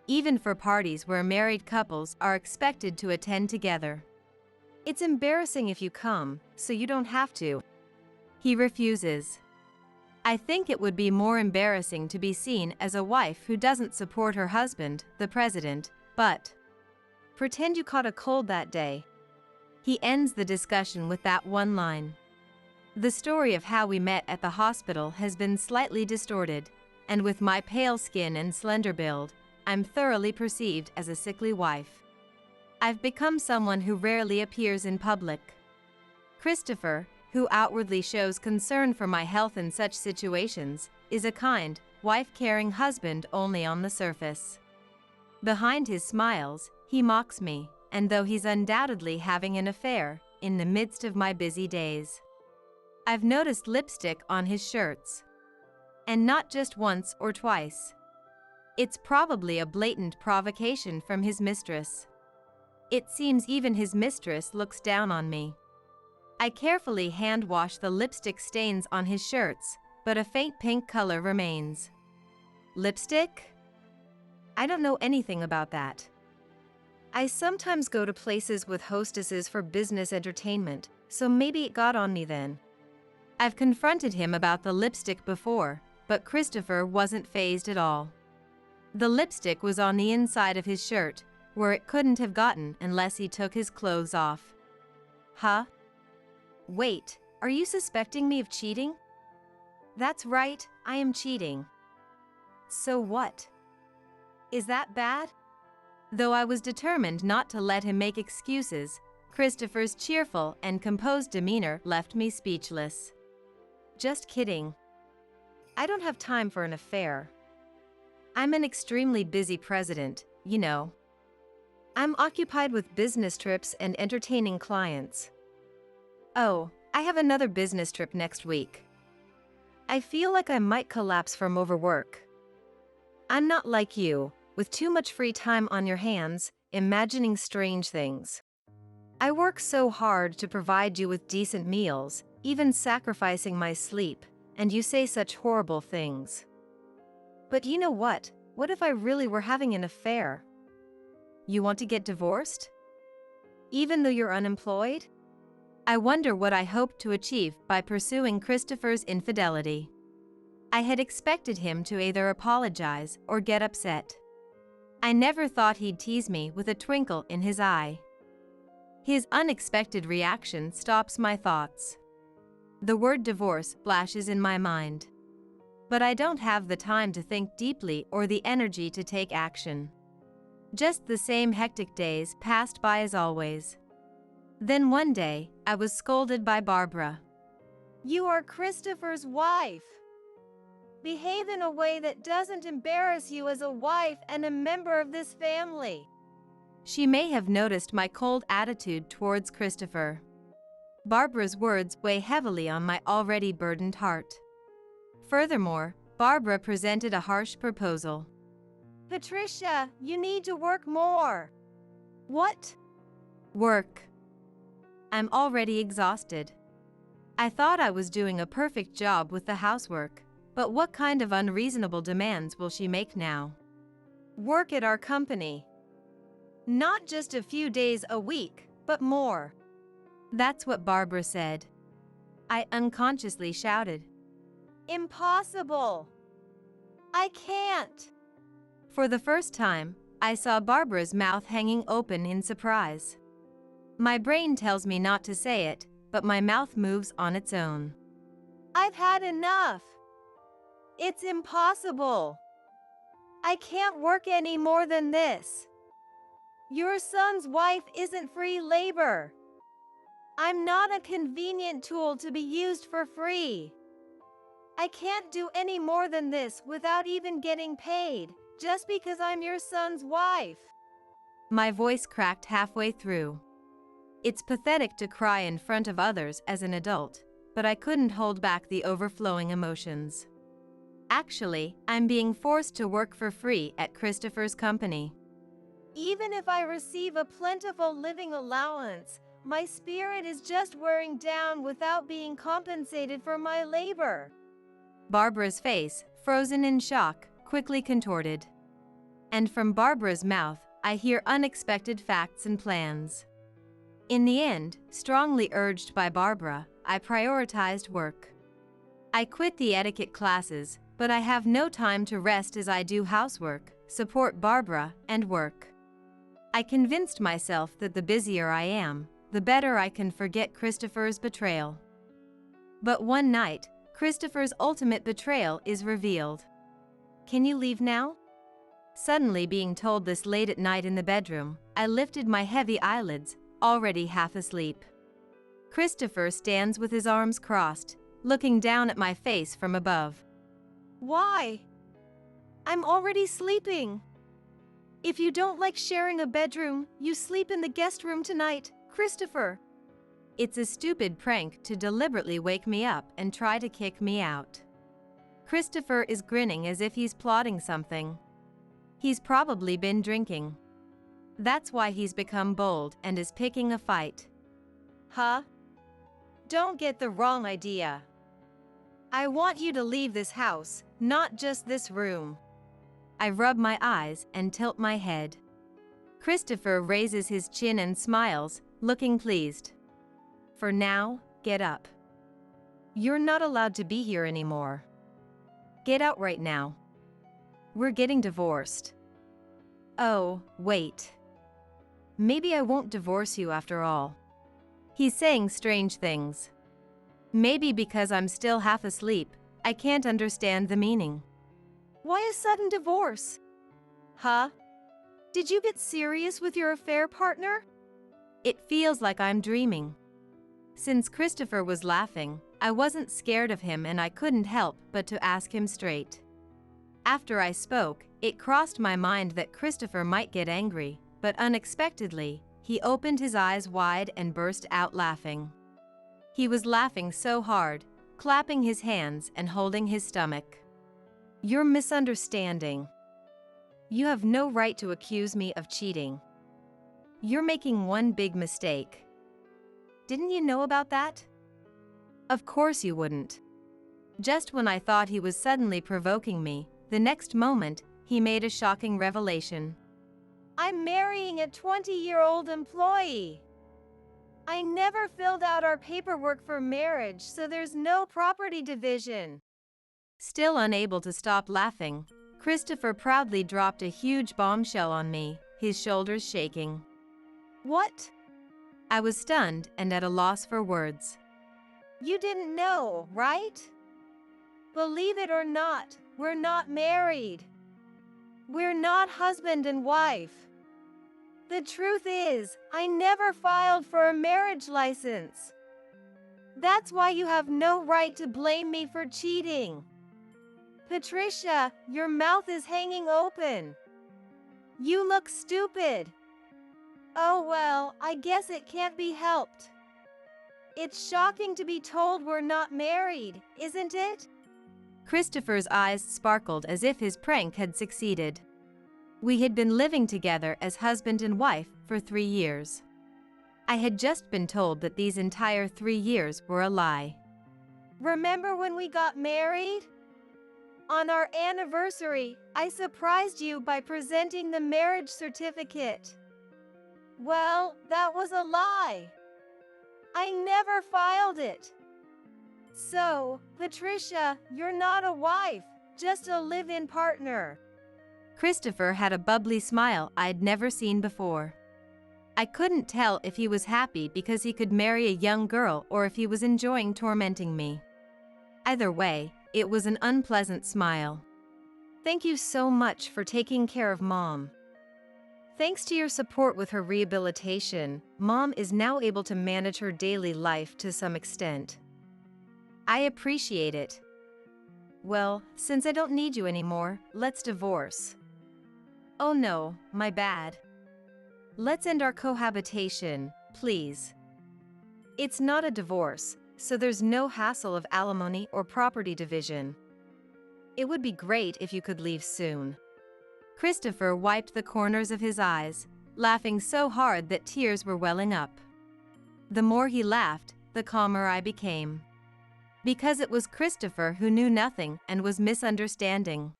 Even for parties where married couples are expected to attend together. It's embarrassing if you come, so you don't have to. He refuses. I think it would be more embarrassing to be seen as a wife who doesn't support her husband, the president, but pretend you caught a cold that day. He ends the discussion with that one line. The story of how we met at the hospital has been slightly distorted, and with my pale skin and slender build, I'm thoroughly perceived as a sickly wife. I've become someone who rarely appears in public. Christopher, who outwardly shows concern for my health in such situations, is a kind, wife-caring husband only on the surface. Behind his smiles, he mocks me, and though he's undoubtedly having an affair, in the midst of my busy days. I've noticed lipstick on his shirts. And not just once or twice. It's probably a blatant provocation from his mistress. It seems even his mistress looks down on me. I carefully hand-wash the lipstick stains on his shirts, but a faint pink color remains. Lipstick? I don't know anything about that. I sometimes go to places with hostesses for business entertainment, so maybe it got on me then. I've confronted him about the lipstick before, but Christopher wasn't fazed at all. The lipstick was on the inside of his shirt, where it couldn't have gotten unless he took his clothes off. Huh? Wait, are you suspecting me of cheating? That's right, I am cheating. So what? Is that bad? Though I was determined not to let him make excuses, Christopher's cheerful and composed demeanor left me speechless. Just kidding. I don't have time for an affair. I'm an extremely busy president, you know. I'm occupied with business trips and entertaining clients. Oh, I have another business trip next week. I feel like I might collapse from overwork. I'm not like you, with too much free time on your hands, imagining strange things. I work so hard to provide you with decent meals, even sacrificing my sleep, and you say such horrible things. But you know what? What if I really were having an affair? You want to get divorced? Even though you're unemployed? I wonder what I hoped to achieve by pursuing Christopher's infidelity. I had expected him to either apologize or get upset. I never thought he'd tease me with a twinkle in his eye. His unexpected reaction stops my thoughts. The word divorce flashes in my mind. But I don't have the time to think deeply or the energy to take action. Just the same hectic days passed by as always. Then one day, I was scolded by Barbara. You are Christopher's wife. Behave in a way that doesn't embarrass you as a wife and a member of this family. She may have noticed my cold attitude towards Christopher. Barbara's words weigh heavily on my already burdened heart. Furthermore, Barbara presented a harsh proposal. Patricia, you need to work more. What? Work. I'm already exhausted. I thought I was doing a perfect job with the housework, but what kind of unreasonable demands will she make now? Work at our company. Not just a few days a week, but more. That's what Barbara said. I unconsciously shouted. Impossible. I can't. For the first time, I saw Barbara's mouth hanging open in surprise. My brain tells me not to say it, but my mouth moves on its own. I've had enough. It's impossible. I can't work any more than this. Your son's wife isn't free labor. I'm not a convenient tool to be used for free. I can't do any more than this without even getting paid, just because I'm your son's wife. My voice cracked halfway through. It's pathetic to cry in front of others as an adult, but I couldn't hold back the overflowing emotions. Actually, I'm being forced to work for free at Christopher's company. Even if I receive a plentiful living allowance, my spirit is just wearing down without being compensated for my labor. Barbara's face, frozen in shock, quickly contorted. And from Barbara's mouth, I hear unexpected facts and plans. In the end, strongly urged by Barbara, I prioritized work. I quit the etiquette classes, but I have no time to rest as I do housework, support Barbara, and work. I convinced myself that the busier I am, the better I can forget Christopher's betrayal. But one night, Christopher's ultimate betrayal is revealed. Can you leave now? Suddenly being told this late at night in the bedroom, I lifted my heavy eyelids, already half asleep. Christopher stands with his arms crossed, looking down at my face from above. Why? I'm already sleeping. If you don't like sharing a bedroom, you sleep in the guest room tonight, Christopher. It's a stupid prank to deliberately wake me up and try to kick me out. Christopher is grinning as if he's plotting something. He's probably been drinking. That's why he's become bold and is picking a fight. Huh? Don't get the wrong idea. I want you to leave this house, not just this room. I rub my eyes and tilt my head. Christopher raises his chin and smiles, looking pleased. For now, get up. You're not allowed to be here anymore. Get out right now. We're getting divorced. Oh, wait. Maybe I won't divorce you after all. He's saying strange things. Maybe because I'm still half asleep, I can't understand the meaning. Why a sudden divorce? Huh? Did you get serious with your affair partner? It feels like I'm dreaming. Since Christopher was laughing, I wasn't scared of him and I couldn't help but to ask him straight. After I spoke, it crossed my mind that Christopher might get angry, but unexpectedly, he opened his eyes wide and burst out laughing. He was laughing so hard, clapping his hands and holding his stomach. You're misunderstanding. You have no right to accuse me of cheating. You're making one big mistake. Didn't you know about that? Of course you wouldn't. Just when I thought he was suddenly provoking me, the next moment, he made a shocking revelation. I'm marrying a 20-year-old employee. I never filled out our paperwork for marriage, so there's no property division. Still unable to stop laughing, Christopher proudly dropped a huge bombshell on me, his shoulders shaking. What? I was stunned and at a loss for words. You didn't know, right? Believe it or not, we're not married. We're not husband and wife. The truth is, I never filed for a marriage license. That's why you have no right to blame me for cheating. Patricia, your mouth is hanging open. You look stupid. Oh well, I guess it can't be helped. It's shocking to be told we're not married, isn't it? Christopher's eyes sparkled as if his prank had succeeded. We had been living together as husband and wife for 3 years. I had just been told that these entire 3 years were a lie. Remember when we got married? On our anniversary, I surprised you by presenting the marriage certificate. Well, that was a lie. I never filed it. So, Patricia, you're not a wife, just a live-in partner. Christopher had a bubbly smile I'd never seen before. I couldn't tell if he was happy because he could marry a young girl or if he was enjoying tormenting me. Either way, it was an unpleasant smile. Thank you so much for taking care of Mom. Thanks to your support with her rehabilitation, Mom is now able to manage her daily life to some extent. I appreciate it. Well, since I don't need you anymore, let's divorce. Oh no, my bad. Let's end our cohabitation, please. It's not a divorce, so there's no hassle of alimony or property division. It would be great if you could leave soon. Christopher wiped the corners of his eyes, laughing so hard that tears were welling up. The more he laughed, the calmer I became. Because it was Christopher who knew nothing and was misunderstanding.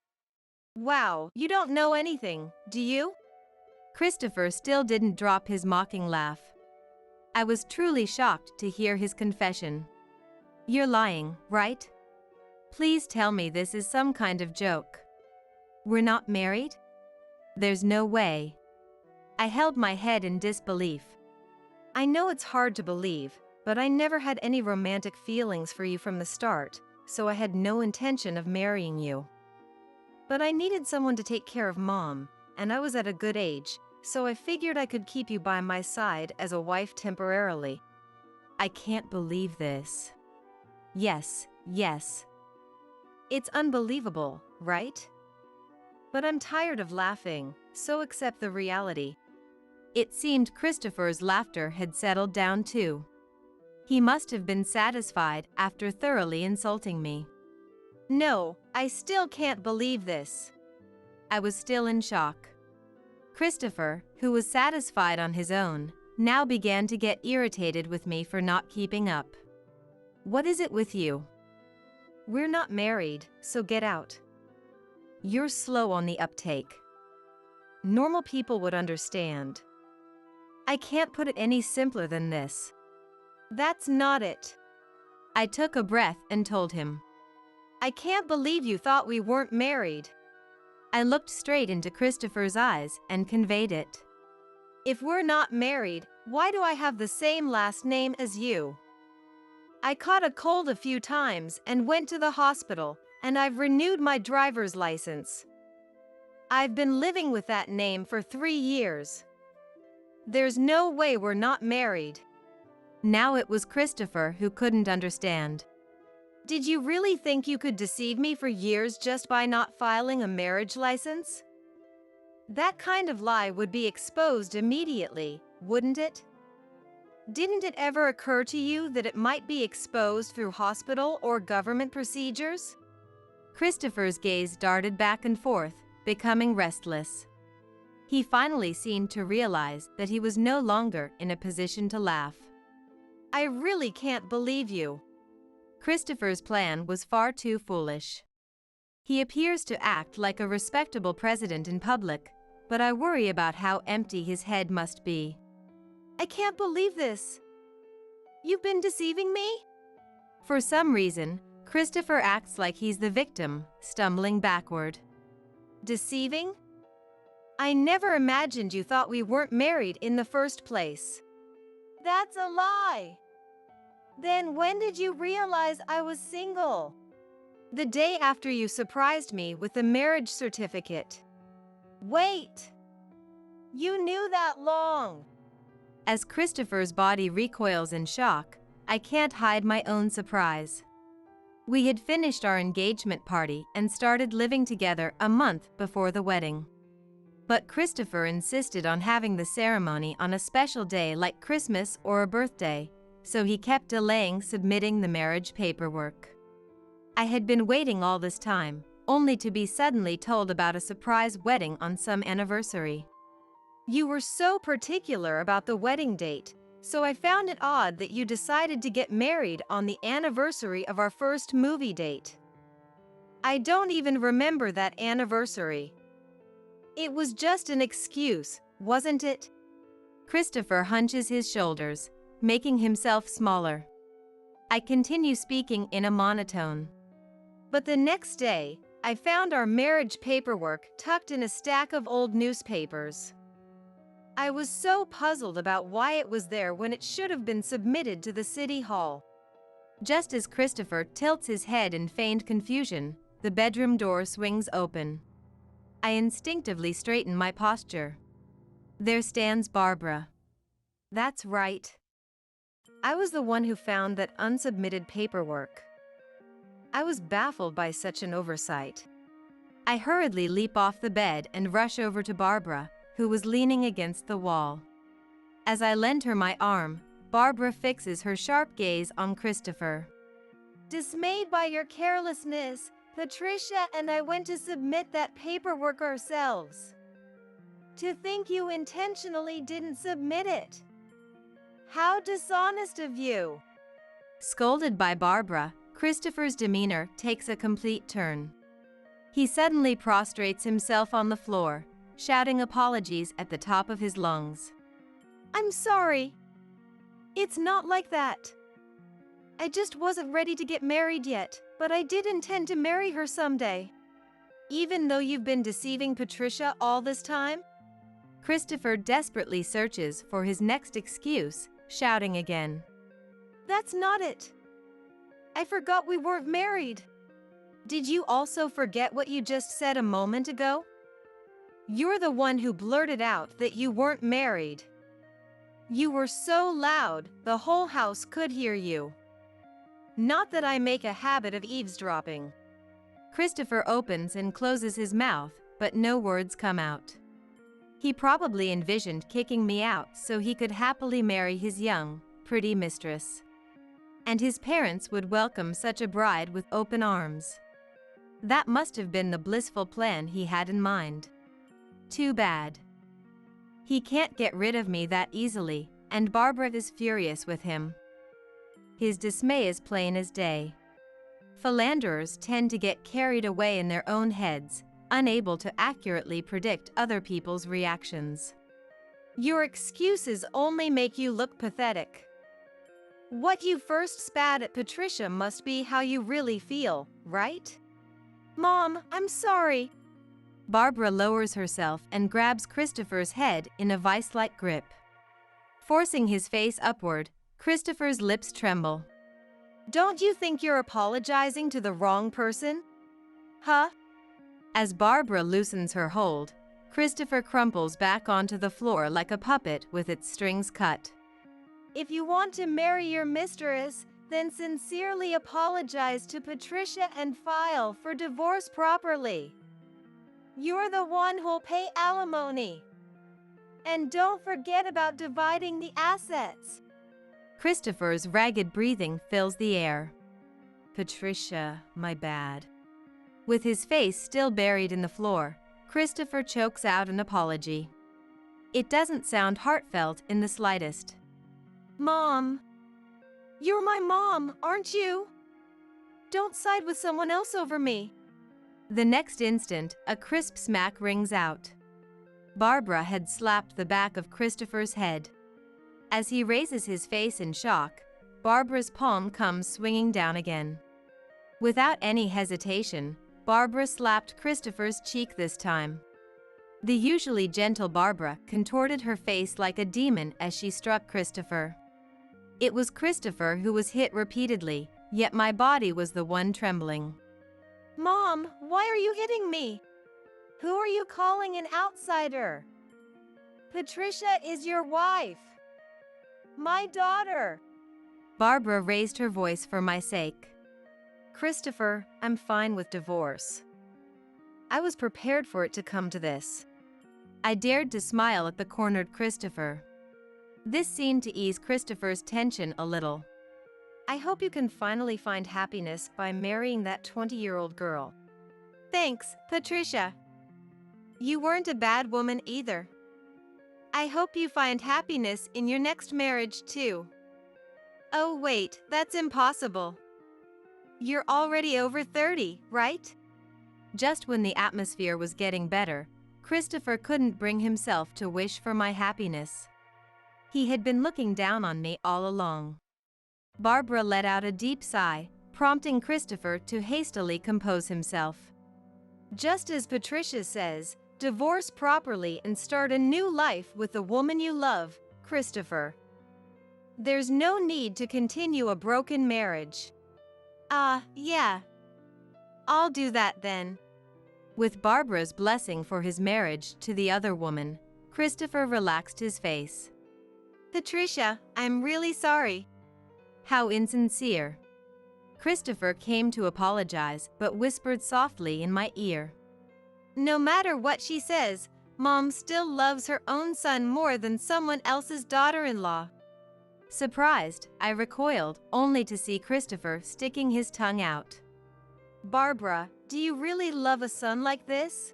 Wow, you don't know anything, do you? Christopher still didn't drop his mocking laugh. I was truly shocked to hear his confession. You're lying, right? Please tell me this is some kind of joke. We're not married? There's no way. I held my head in disbelief. I know it's hard to believe, but I never had any romantic feelings for you from the start, so I had no intention of marrying you. But I needed someone to take care of Mom, and I was at a good age, so I figured I could keep you by my side as a wife temporarily. I can't believe this. Yes. It's unbelievable, right? But I'm tired of laughing, so accept the reality. It seemed Christopher's laughter had settled down too. He must have been satisfied after thoroughly insulting me. No, I still can't believe this. I was still in shock. Christopher, who was satisfied on his own, now began to get irritated with me for not keeping up. What is it with you? We're not married, so get out. You're slow on the uptake. Normal people would understand. I can't put it any simpler than this. That's not it. I took a breath and told him. I can't believe you thought we weren't married. I looked straight into Christopher's eyes and conveyed it. If we're not married, why do I have the same last name as you? I caught a cold a few times and went to the hospital, and I've renewed my driver's license. I've been living with that name for 3 years. There's no way we're not married. Now it was Christopher who couldn't understand. Did you really think you could deceive me for years just by not filing a marriage license? That kind of lie would be exposed immediately, wouldn't it? Didn't it ever occur to you that it might be exposed through hospital or government procedures? Christopher's gaze darted back and forth, becoming restless. He finally seemed to realize that he was no longer in a position to laugh. I really can't believe you. Christopher's plan was far too foolish. He appears to act like a respectable president in public, but I worry about how empty his head must be. I can't believe this. You've been deceiving me? For some reason, Christopher acts like he's the victim, stumbling backward. Deceiving? I never imagined you thought we weren't married in the first place. That's a lie. Then when did you realize I was single? The day after you surprised me with the marriage certificate. Wait! You knew that long. As Christopher's body recoils in shock, I can't hide my own surprise. We had finished our engagement party and started living together a month before the wedding. But Christopher insisted on having the ceremony on a special day like Christmas or a birthday, so he kept delaying submitting the marriage paperwork. I had been waiting all this time, only to be suddenly told about a surprise wedding on some anniversary. You were so particular about the wedding date, so I found it odd that you decided to get married on the anniversary of our first movie date. I don't even remember that anniversary. It was just an excuse, wasn't it? Christopher hunches his shoulders, making himself smaller. I continue speaking in a monotone. But the next day, I found our marriage paperwork tucked in a stack of old newspapers. I was so puzzled about why it was there when it should have been submitted to the city hall. Just as Christopher tilts his head in feigned confusion, the bedroom door swings open. I instinctively straighten my posture. There stands Barbara. That's right. I was the one who found that unsubmitted paperwork. I was baffled by such an oversight. I hurriedly leap off the bed and rush over to Barbara, who was leaning against the wall. As I lend her my arm, Barbara fixes her sharp gaze on Christopher. Dismayed by your carelessness, Patricia and I went to submit that paperwork ourselves. To think you intentionally didn't submit it. How dishonest of you! Scolded by Barbara, Christopher's demeanor takes a complete turn. He suddenly prostrates himself on the floor, shouting apologies at the top of his lungs. I'm sorry. It's not like that. I just wasn't ready to get married yet, but I did intend to marry her someday. Even though you've been deceiving Patricia all this time? Christopher desperately searches for his next excuse, shouting again. That's not it. I forgot we weren't married. Did you also forget what you just said a moment ago? You're the one who blurted out that you weren't married. You were so loud, the whole house could hear you. Not that I make a habit of eavesdropping. Christopher opens and closes his mouth, but no words come out. He probably envisioned kicking me out so he could happily marry his young, pretty mistress. And his parents would welcome such a bride with open arms. That must have been the blissful plan he had in mind. Too bad. He can't get rid of me that easily, and Barbara is furious with him. His dismay is plain as day. Philanderers tend to get carried away in their own heads, unable to accurately predict other people's reactions. Your excuses only make you look pathetic. What you first spat at Patricia must be how you really feel, right? Mom, I'm sorry. Barbara lowers herself and grabs Christopher's head in a vice-like grip. Forcing his face upward, Christopher's lips tremble. Don't you think you're apologizing to the wrong person? Huh? As Barbara loosens her hold, Christopher crumples back onto the floor like a puppet with its strings cut. If you want to marry your mistress, then sincerely apologize to Patricia and file for divorce properly. You're the one who'll pay alimony. And don't forget about dividing the assets. Christopher's ragged breathing fills the air. Patricia, my bad. With his face still buried in the floor, Christopher chokes out an apology. It doesn't sound heartfelt in the slightest. Mom. You're my mom, aren't you? Don't side with someone else over me. The next instant, a crisp smack rings out. Barbara had slapped the back of Christopher's head. As he raises his face in shock, Barbara's palm comes swinging down again. Without any hesitation, Barbara slapped Christopher's cheek this time. The usually gentle Barbara contorted her face like a demon as she struck Christopher. It was Christopher who was hit repeatedly, yet my body was the one trembling. Mom, why are you hitting me? Who are you calling an outsider? Patricia is your wife. My daughter. Barbara raised her voice for my sake. Christopher, I'm fine with divorce. I was prepared for it to come to this. I dared to smile at the cornered Christopher. This seemed to ease Christopher's tension a little. I hope you can finally find happiness by marrying that 20-year-old girl. Thanks, Patricia. You weren't a bad woman either. I hope you find happiness in your next marriage too. Oh wait, that's impossible. You're already over 30, right? Just when the atmosphere was getting better, Christopher couldn't bring himself to wish for my happiness. He had been looking down on me all along. Barbara let out a deep sigh, prompting Christopher to hastily compose himself. Just as Patricia says, divorce properly and start a new life with the woman you love, Christopher. There's no need to continue a broken marriage. Yeah. I'll do that then. With Barbara's blessing for his marriage to the other woman, Christopher relaxed his face. Patricia, I'm really sorry. How insincere. Christopher came to apologize but whispered softly in my ear. No matter what she says, Mom still loves her own son more than someone else's daughter-in-law. Surprised, I recoiled, only to see Christopher sticking his tongue out. Barbara, do you really love a son like this?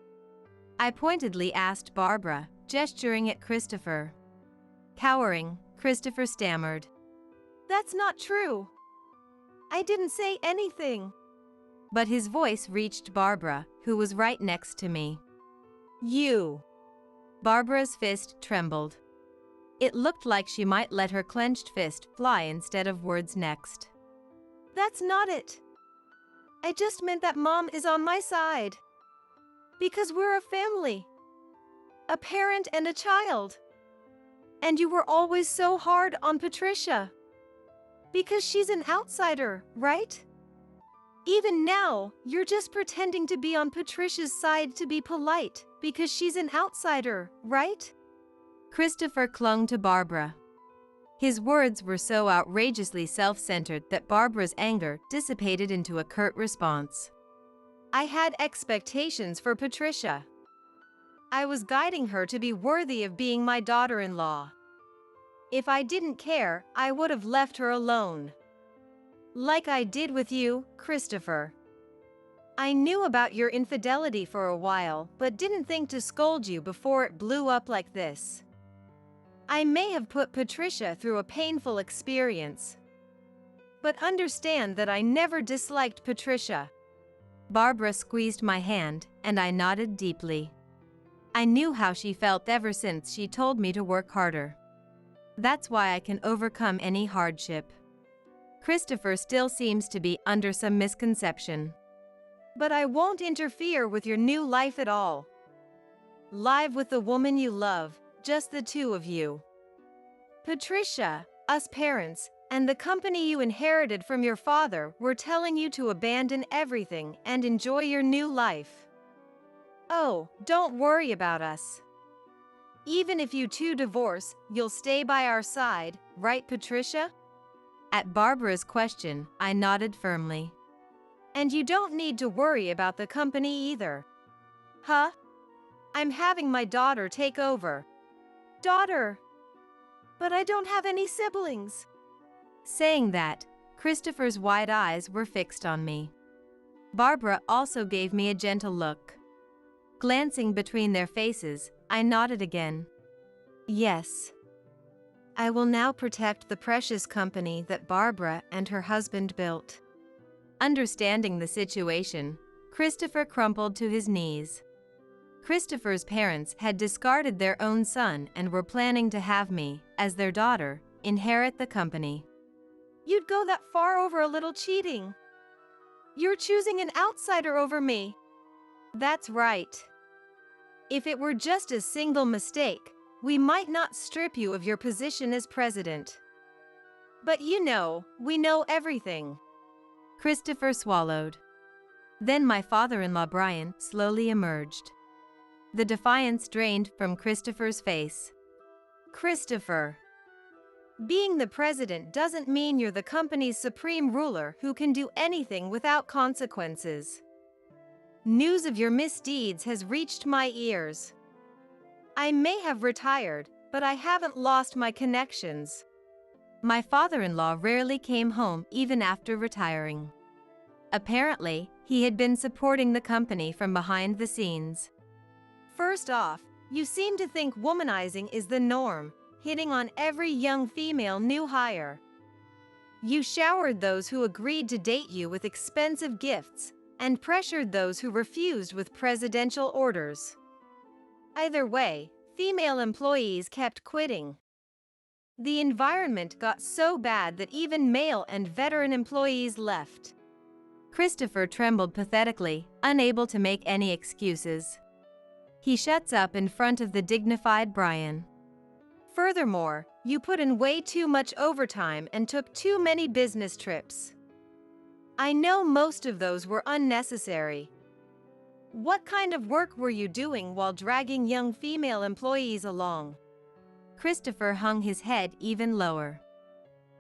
I pointedly asked Barbara, gesturing at Christopher. Cowering, Christopher stammered. That's not true. I didn't say anything. But his voice reached Barbara, who was right next to me. You. Barbara's fist trembled. It looked like she might let her clenched fist fly instead of words next. That's not it. I just meant that Mom is on my side. Because we're a family. A parent and a child. And you were always so hard on Patricia. Because she's an outsider, right? Even now, you're just pretending to be on Patricia's side to be polite, because she's an outsider, right? Christopher clung to Barbara. His words were so outrageously self-centered that Barbara's anger dissipated into a curt response. I had expectations for Patricia. I was guiding her to be worthy of being my daughter-in-law. If I didn't care, I would have left her alone. Like I did with you, Christopher. I knew about your infidelity for a while, but didn't think to scold you before it blew up like this. I may have put Patricia through a painful experience. But understand that I never disliked Patricia. Barbara squeezed my hand, and I nodded deeply. I knew how she felt ever since she told me to work harder. That's why I can overcome any hardship. Christopher still seems to be under some misconception. But I won't interfere with your new life at all. Live with the woman you love, just the two of you. Patricia, us parents, and the company you inherited from your father were telling you to abandon everything and enjoy your new life. Oh, don't worry about us. Even if you two divorce, you'll stay by our side, right, Patricia? At Barbara's question, I nodded firmly. And you don't need to worry about the company either. Huh? I'm having my daughter take over. Daughter! But I don't have any siblings. Saying that, Christopher's wide eyes were fixed on me. Barbara also gave me a gentle look. Glancing between their faces, I nodded again. Yes. I will now protect the precious company that Barbara and her husband built. Understanding the situation, Christopher crumpled to his knees. Christopher's parents had discarded their own son and were planning to have me, as their daughter, inherit the company. You'd go that far over a little cheating. You're choosing an outsider over me. That's right. If it were just a single mistake, we might not strip you of your position as president. But we know everything. Christopher swallowed. Then my father-in-law Brian slowly emerged. The defiance drained from Christopher's face. Christopher, being the president doesn't mean you're the company's supreme ruler who can do anything without consequences. News of your misdeeds has reached my ears. I may have retired, but I haven't lost my connections. My father-in-law rarely came home even after retiring. Apparently, he had been supporting the company from behind the scenes. First off, you seem to think womanizing is the norm, hitting on every young female new hire. You showered those who agreed to date you with expensive gifts and pressured those who refused with presidential orders. Either way, female employees kept quitting. The environment got so bad that even male and veteran employees left. Christopher trembled pathetically, unable to make any excuses. He shuts up in front of the dignified Brian. Furthermore, you put in way too much overtime and took too many business trips. I know most of those were unnecessary. What kind of work were you doing while dragging young female employees along? Christopher hung his head even lower.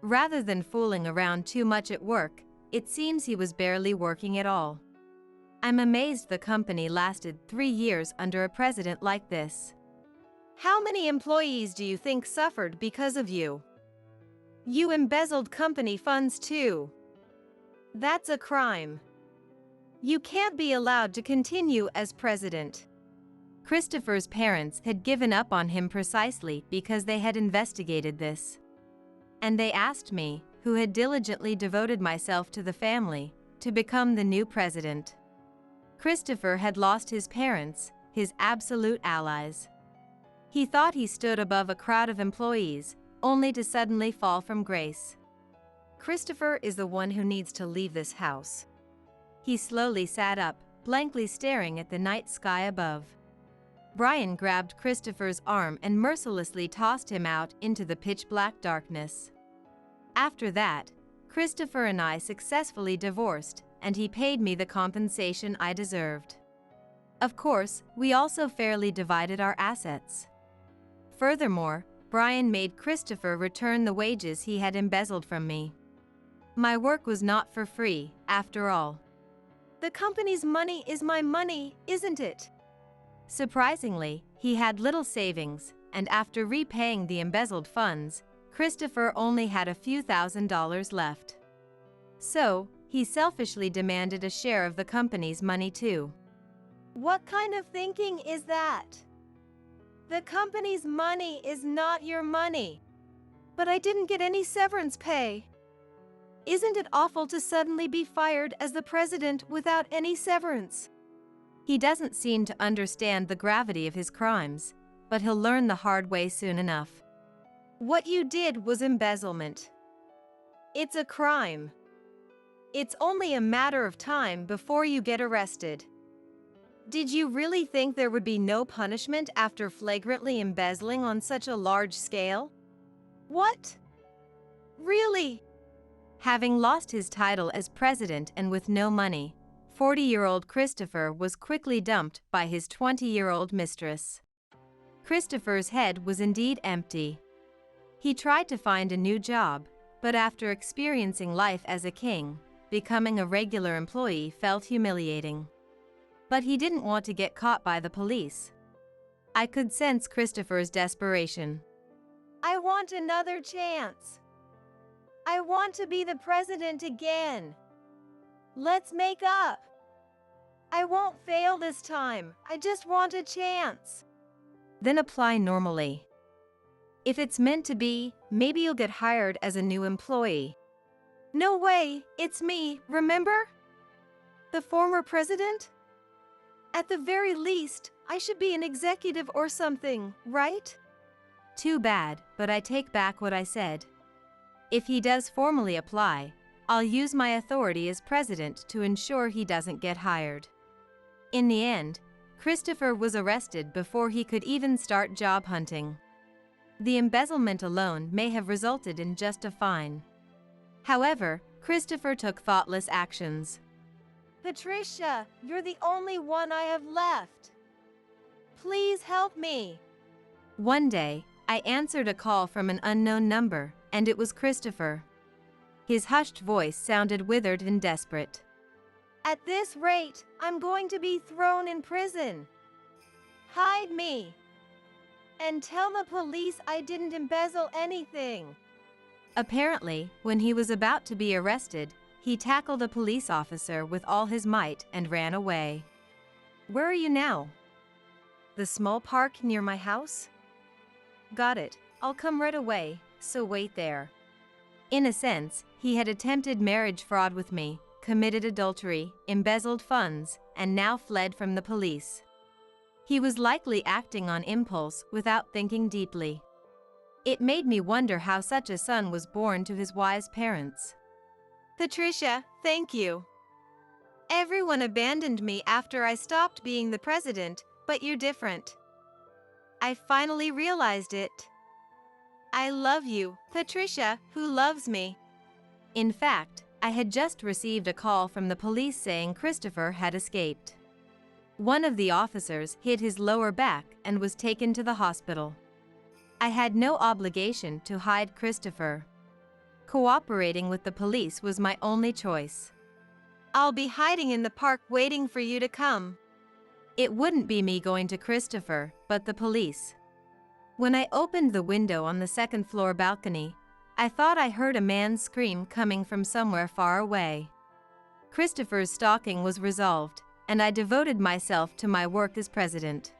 Rather than fooling around too much at work, it seems he was barely working at all. I'm amazed the company lasted 3 years under a president like this. How many employees do you think suffered because of you? You embezzled company funds too. That's a crime. You can't be allowed to continue as president. Christopher's parents had given up on him precisely because they had investigated this. And they asked me, who had diligently devoted myself to the family, to become the new president. Christopher had lost his parents, his absolute allies. He thought he stood above a crowd of employees, only to suddenly fall from grace. Christopher is the one who needs to leave this house. He slowly sat up, blankly staring at the night sky above. Brian grabbed Christopher's arm and mercilessly tossed him out into the pitch-black darkness. After that, Christopher and I successfully divorced, and he paid me the compensation I deserved. Of course, we also fairly divided our assets. Furthermore, Brian made Christopher return the wages he had embezzled from me. My work was not for free, after all. The company's money is my money, isn't it? Surprisingly, he had little savings, and after repaying the embezzled funds, Christopher only had a few $1,000s left. So, he selfishly demanded a share of the company's money too. What kind of thinking is that? The company's money is not your money. But I didn't get any severance pay. Isn't it awful to suddenly be fired as the president without any severance? He doesn't seem to understand the gravity of his crimes, but he'll learn the hard way soon enough. What you did was embezzlement. It's a crime. It's only a matter of time before you get arrested. Did you really think there would be no punishment after flagrantly embezzling on such a large scale? What? Really? Having lost his title as president and with no money, 40-year-old Christopher was quickly dumped by his 20-year-old mistress. Christopher's head was indeed empty. He tried to find a new job, but after experiencing life as a king, becoming a regular employee felt humiliating. But he didn't want to get caught by the police. I could sense Christopher's desperation. I want another chance. I want to be the president again. Let's make up. I won't fail this time. I just want a chance. Then apply normally. If it's meant to be, maybe you'll get hired as a new employee. No way, it's me, remember? The former president? At the very least, I should be an executive or something, right? Too bad, but I take back what I said. If he does formally apply, I'll use my authority as president to ensure he doesn't get hired. In the end, Christopher was arrested before he could even start job hunting. The embezzlement alone may have resulted in just a fine. However, Christopher took thoughtless actions. Patricia, you're the only one I have left. Please help me. One day, I answered a call from an unknown number, and it was Christopher. His hushed voice sounded withered and desperate. At this rate, I'm going to be thrown in prison. Hide me. And tell the police I didn't embezzle anything. Apparently, when he was about to be arrested, he tackled a police officer with all his might and ran away. Where are you now? The small park near my house? Got it. I'll come right away, so wait there. In a sense, he had attempted marriage fraud with me, committed adultery, embezzled funds, and now fled from the police. He was likely acting on impulse without thinking deeply. It made me wonder how such a son was born to his wise parents. Patricia, thank you. Everyone abandoned me after I stopped being the president, but you're different. I finally realized it. I love you, Patricia, who loves me. In fact, I had just received a call from the police saying Christopher had escaped. One of the officers hit his lower back and was taken to the hospital. I had no obligation to hide Christopher. Cooperating with the police was my only choice. I'll be hiding in the park waiting for you to come. It wouldn't be me going to Christopher, but the police. When I opened the window on the second-floor balcony, I thought I heard a man's scream coming from somewhere far away. Christopher's stalking was resolved, and I devoted myself to my work as president.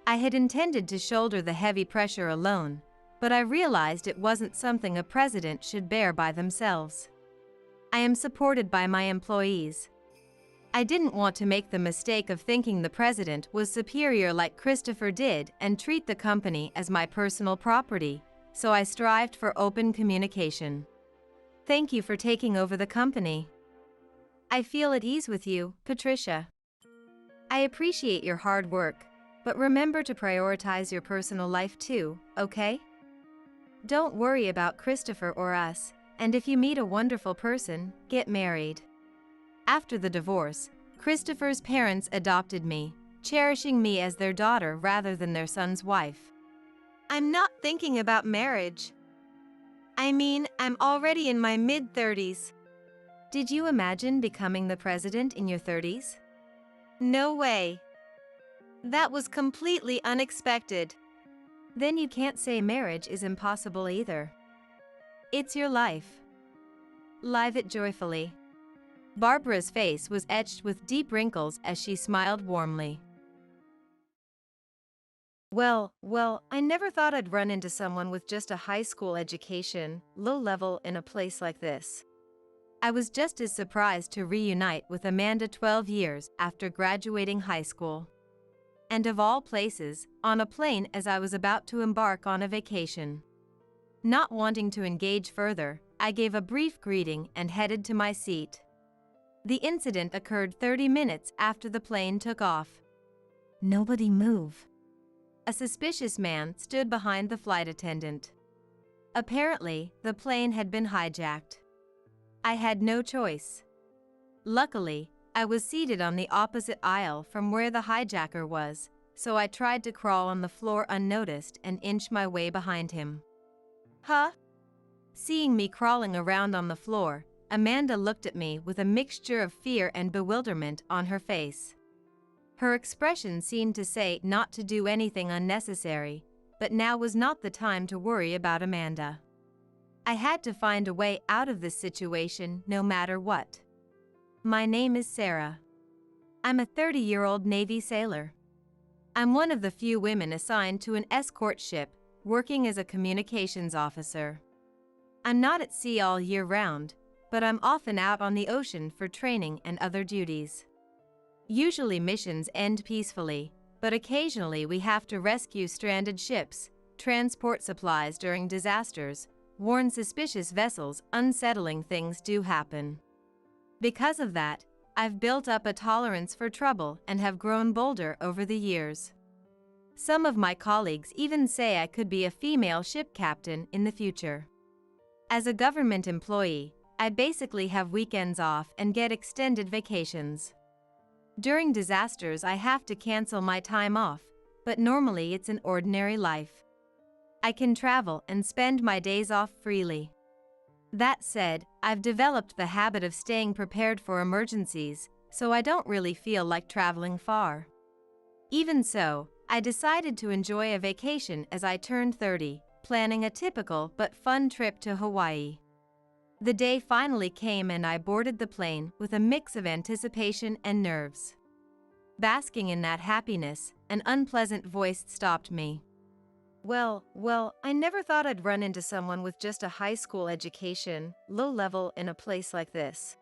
I had intended to shoulder the heavy pressure alone, but I realized it wasn't something a president should bear by themselves. I am supported by my employees. I didn't want to make the mistake of thinking the president was superior like Christopher did and treat the company as my personal property, so I strived for open communication. Thank you for taking over the company. I feel at ease with you, Patricia. I appreciate your hard work, but remember to prioritize your personal life too, okay? Don't worry about Christopher or us, and if you meet a wonderful person, get married. After the divorce, Christopher's parents adopted me, cherishing me as their daughter rather than their son's wife. I'm not thinking about marriage. I mean, I'm already in my mid-30s. Did you imagine becoming the president in your 30s? No way. That was completely unexpected. Then you can't say marriage is impossible either. It's your life. Live it joyfully. Barbara's face was etched with deep wrinkles as she smiled warmly. Well, I never thought I'd run into someone with just a high school education, low level, in a place like this. I was just as surprised to reunite with Amanda 12 years after graduating high school. And of all places, on a plane as I was about to embark on a vacation. Not wanting to engage further, I gave a brief greeting and headed to my seat. The incident occurred 30 minutes after the plane took off. Nobody move. A suspicious man stood behind the flight attendant. Apparently, the plane had been hijacked. I had no choice. Luckily, I was seated on the opposite aisle from where the hijacker was, so I tried to crawl on the floor unnoticed and inch my way behind him. Huh? Seeing me crawling around on the floor, Amanda looked at me with a mixture of fear and bewilderment on her face. Her expression seemed to say not to do anything unnecessary, but now was not the time to worry about Amanda. I had to find a way out of this situation no matter what. My name is Sarah. I'm a 30-year-old Navy sailor. I'm one of the few women assigned to an escort ship, working as a communications officer. I'm not at sea all year round, but I'm often out on the ocean for training and other duties. Usually missions end peacefully, but occasionally we have to rescue stranded ships, transport supplies during disasters, warn suspicious vessels. Unsettling things do happen. Because of that, I've built up a tolerance for trouble and have grown bolder over the years. Some of my colleagues even say I could be a female ship captain in the future. As a government employee, I basically have weekends off and get extended vacations. During disasters, I have to cancel my time off, but normally it's an ordinary life. I can travel and spend my days off freely. That said, I've developed the habit of staying prepared for emergencies, so I don't really feel like traveling far. Even so, I decided to enjoy a vacation as I turned 30, planning a typical but fun trip to Hawaii. The day finally came and I boarded the plane with a mix of anticipation and nerves. Basking in that happiness, an unpleasant voice stopped me. Well, I never thought I'd run into someone with just a high school education, low level, in a place like this.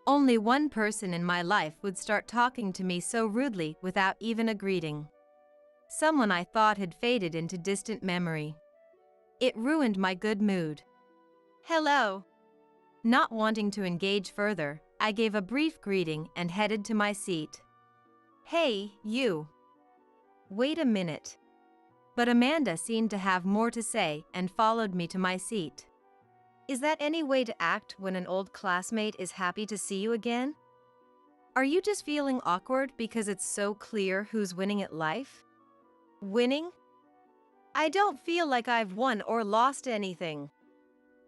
Only one person in my life would start talking to me so rudely without even a greeting. Someone I thought had faded into distant memory. It ruined my good mood. Hello. Not wanting to engage further, I gave a brief greeting and headed to my seat. Hey, you. Wait a minute. But Amanda seemed to have more to say and followed me to my seat. Is that any way to act when an old classmate is happy to see you again? Are you just feeling awkward because it's so clear who's winning at life? Winning? I don't feel like I've won or lost anything.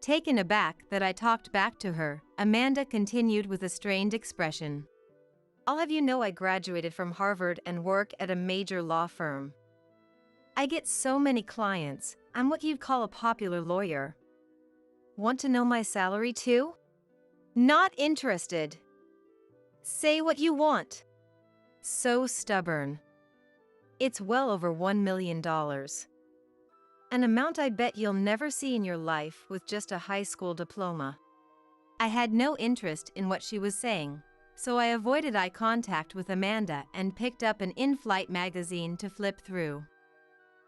Taken aback that I talked back to her, Amanda continued with a strained expression. I'll have you know I graduated from Harvard and work at a major law firm. I get so many clients. I'm what you'd call a popular lawyer. Want to know my salary too? Not interested. Say what you want. So stubborn. It's well over $1 million. An amount I bet you'll never see in your life with just a high school diploma. I had no interest in what she was saying, so I avoided eye contact with Amanda and picked up an in-flight magazine to flip through.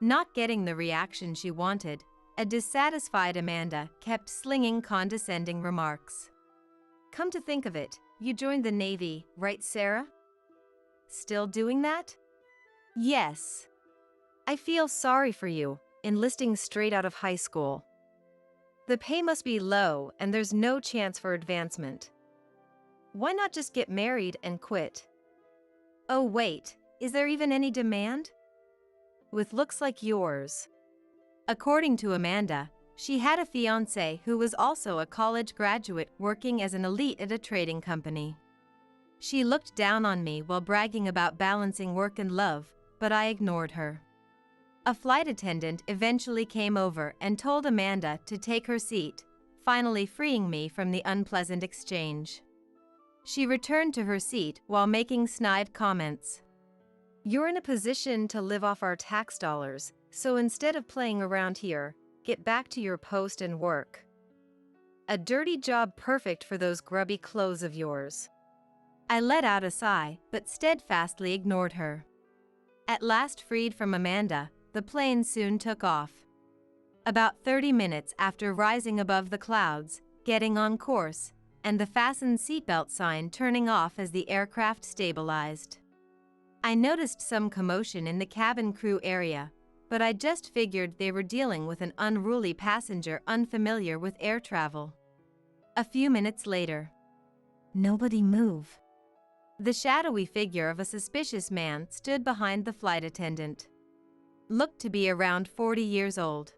Not getting the reaction she wanted, a dissatisfied Amanda kept slinging condescending remarks. Come to think of it, you joined the Navy, right, Sarah? Still doing that? Yes. I feel sorry for you, enlisting straight out of high school. The pay must be low and there's no chance for advancement. Why not just get married and quit? Oh wait, is there even any demand? With looks like yours. According to Amanda, she had a fiancé who was also a college graduate working as an elite at a trading company. She looked down on me while bragging about balancing work and love, but I ignored her. A flight attendant eventually came over and told Amanda to take her seat, finally freeing me from the unpleasant exchange. She returned to her seat while making snide comments. You're in a position to live off our tax dollars, so instead of playing around here, get back to your post and work. A dirty job perfect for those grubby clothes of yours. I let out a sigh, but steadfastly ignored her. At last freed from Amanda, the plane soon took off. About 30 minutes after rising above the clouds, getting on course, and the fasten seatbelt sign turning off as the aircraft stabilized. I noticed some commotion in the cabin crew area, but I just figured they were dealing with an unruly passenger unfamiliar with air travel. A few minutes later, nobody move. The shadowy figure of a suspicious man stood behind the flight attendant. Looked to be around 40 years old.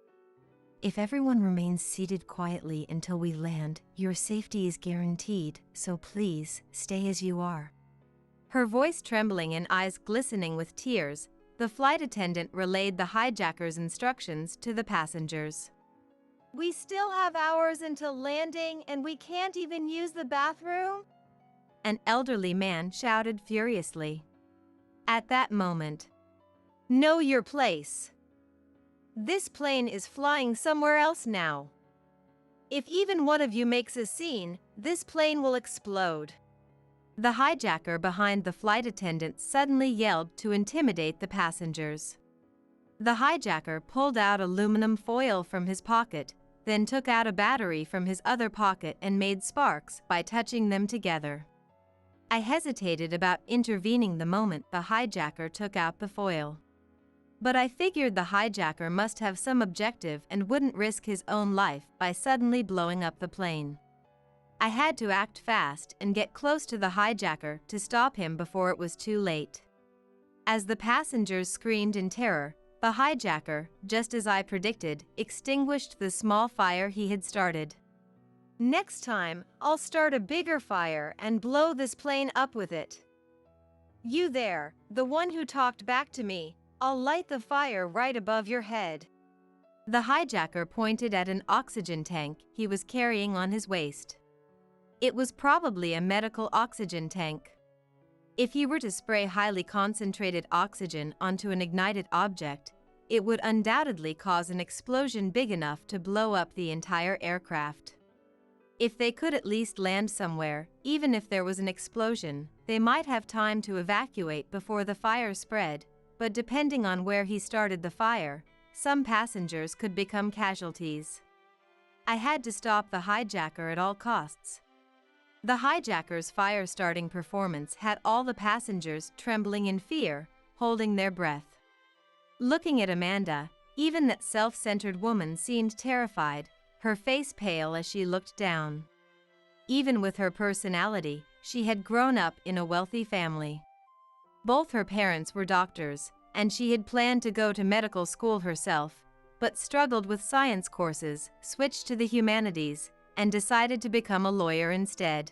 If everyone remains seated quietly until we land, your safety is guaranteed, so please, stay as you are. Her voice trembling and eyes glistening with tears, the flight attendant relayed the hijacker's instructions to the passengers. We still have hours until landing and we can't even use the bathroom? An elderly man shouted furiously. At that moment, know your place. This plane is flying somewhere else now. If even one of you makes a scene, this plane will explode. The hijacker behind the flight attendant suddenly yelled to intimidate the passengers. The hijacker pulled out aluminum foil from his pocket, then took out a battery from his other pocket and made sparks by touching them together. I hesitated about intervening the moment the hijacker took out the foil. But I figured the hijacker must have some objective and wouldn't risk his own life by suddenly blowing up the plane. I had to act fast and get close to the hijacker to stop him before it was too late. As the passengers screamed in terror, the hijacker, just as I predicted, extinguished the small fire he had started. Next time, I'll start a bigger fire and blow this plane up with it. You there, the one who talked back to me, I'll light the fire right above your head. The hijacker pointed at an oxygen tank he was carrying on his waist. It was probably a medical oxygen tank. If he were to spray highly concentrated oxygen onto an ignited object, it would undoubtedly cause an explosion big enough to blow up the entire aircraft. If they could at least land somewhere, even if there was an explosion, they might have time to evacuate before the fire spread, but depending on where he started the fire, some passengers could become casualties. I had to stop the hijacker at all costs. The hijacker's fire-starting performance had all the passengers trembling in fear, holding their breath. Looking at Amanda, even that self-centered woman seemed terrified, her face pale as she looked down. Even with her personality, she had grown up in a wealthy family. Both her parents were doctors, and she had planned to go to medical school herself, but struggled with science courses, switched to the humanities, and decided to become a lawyer instead.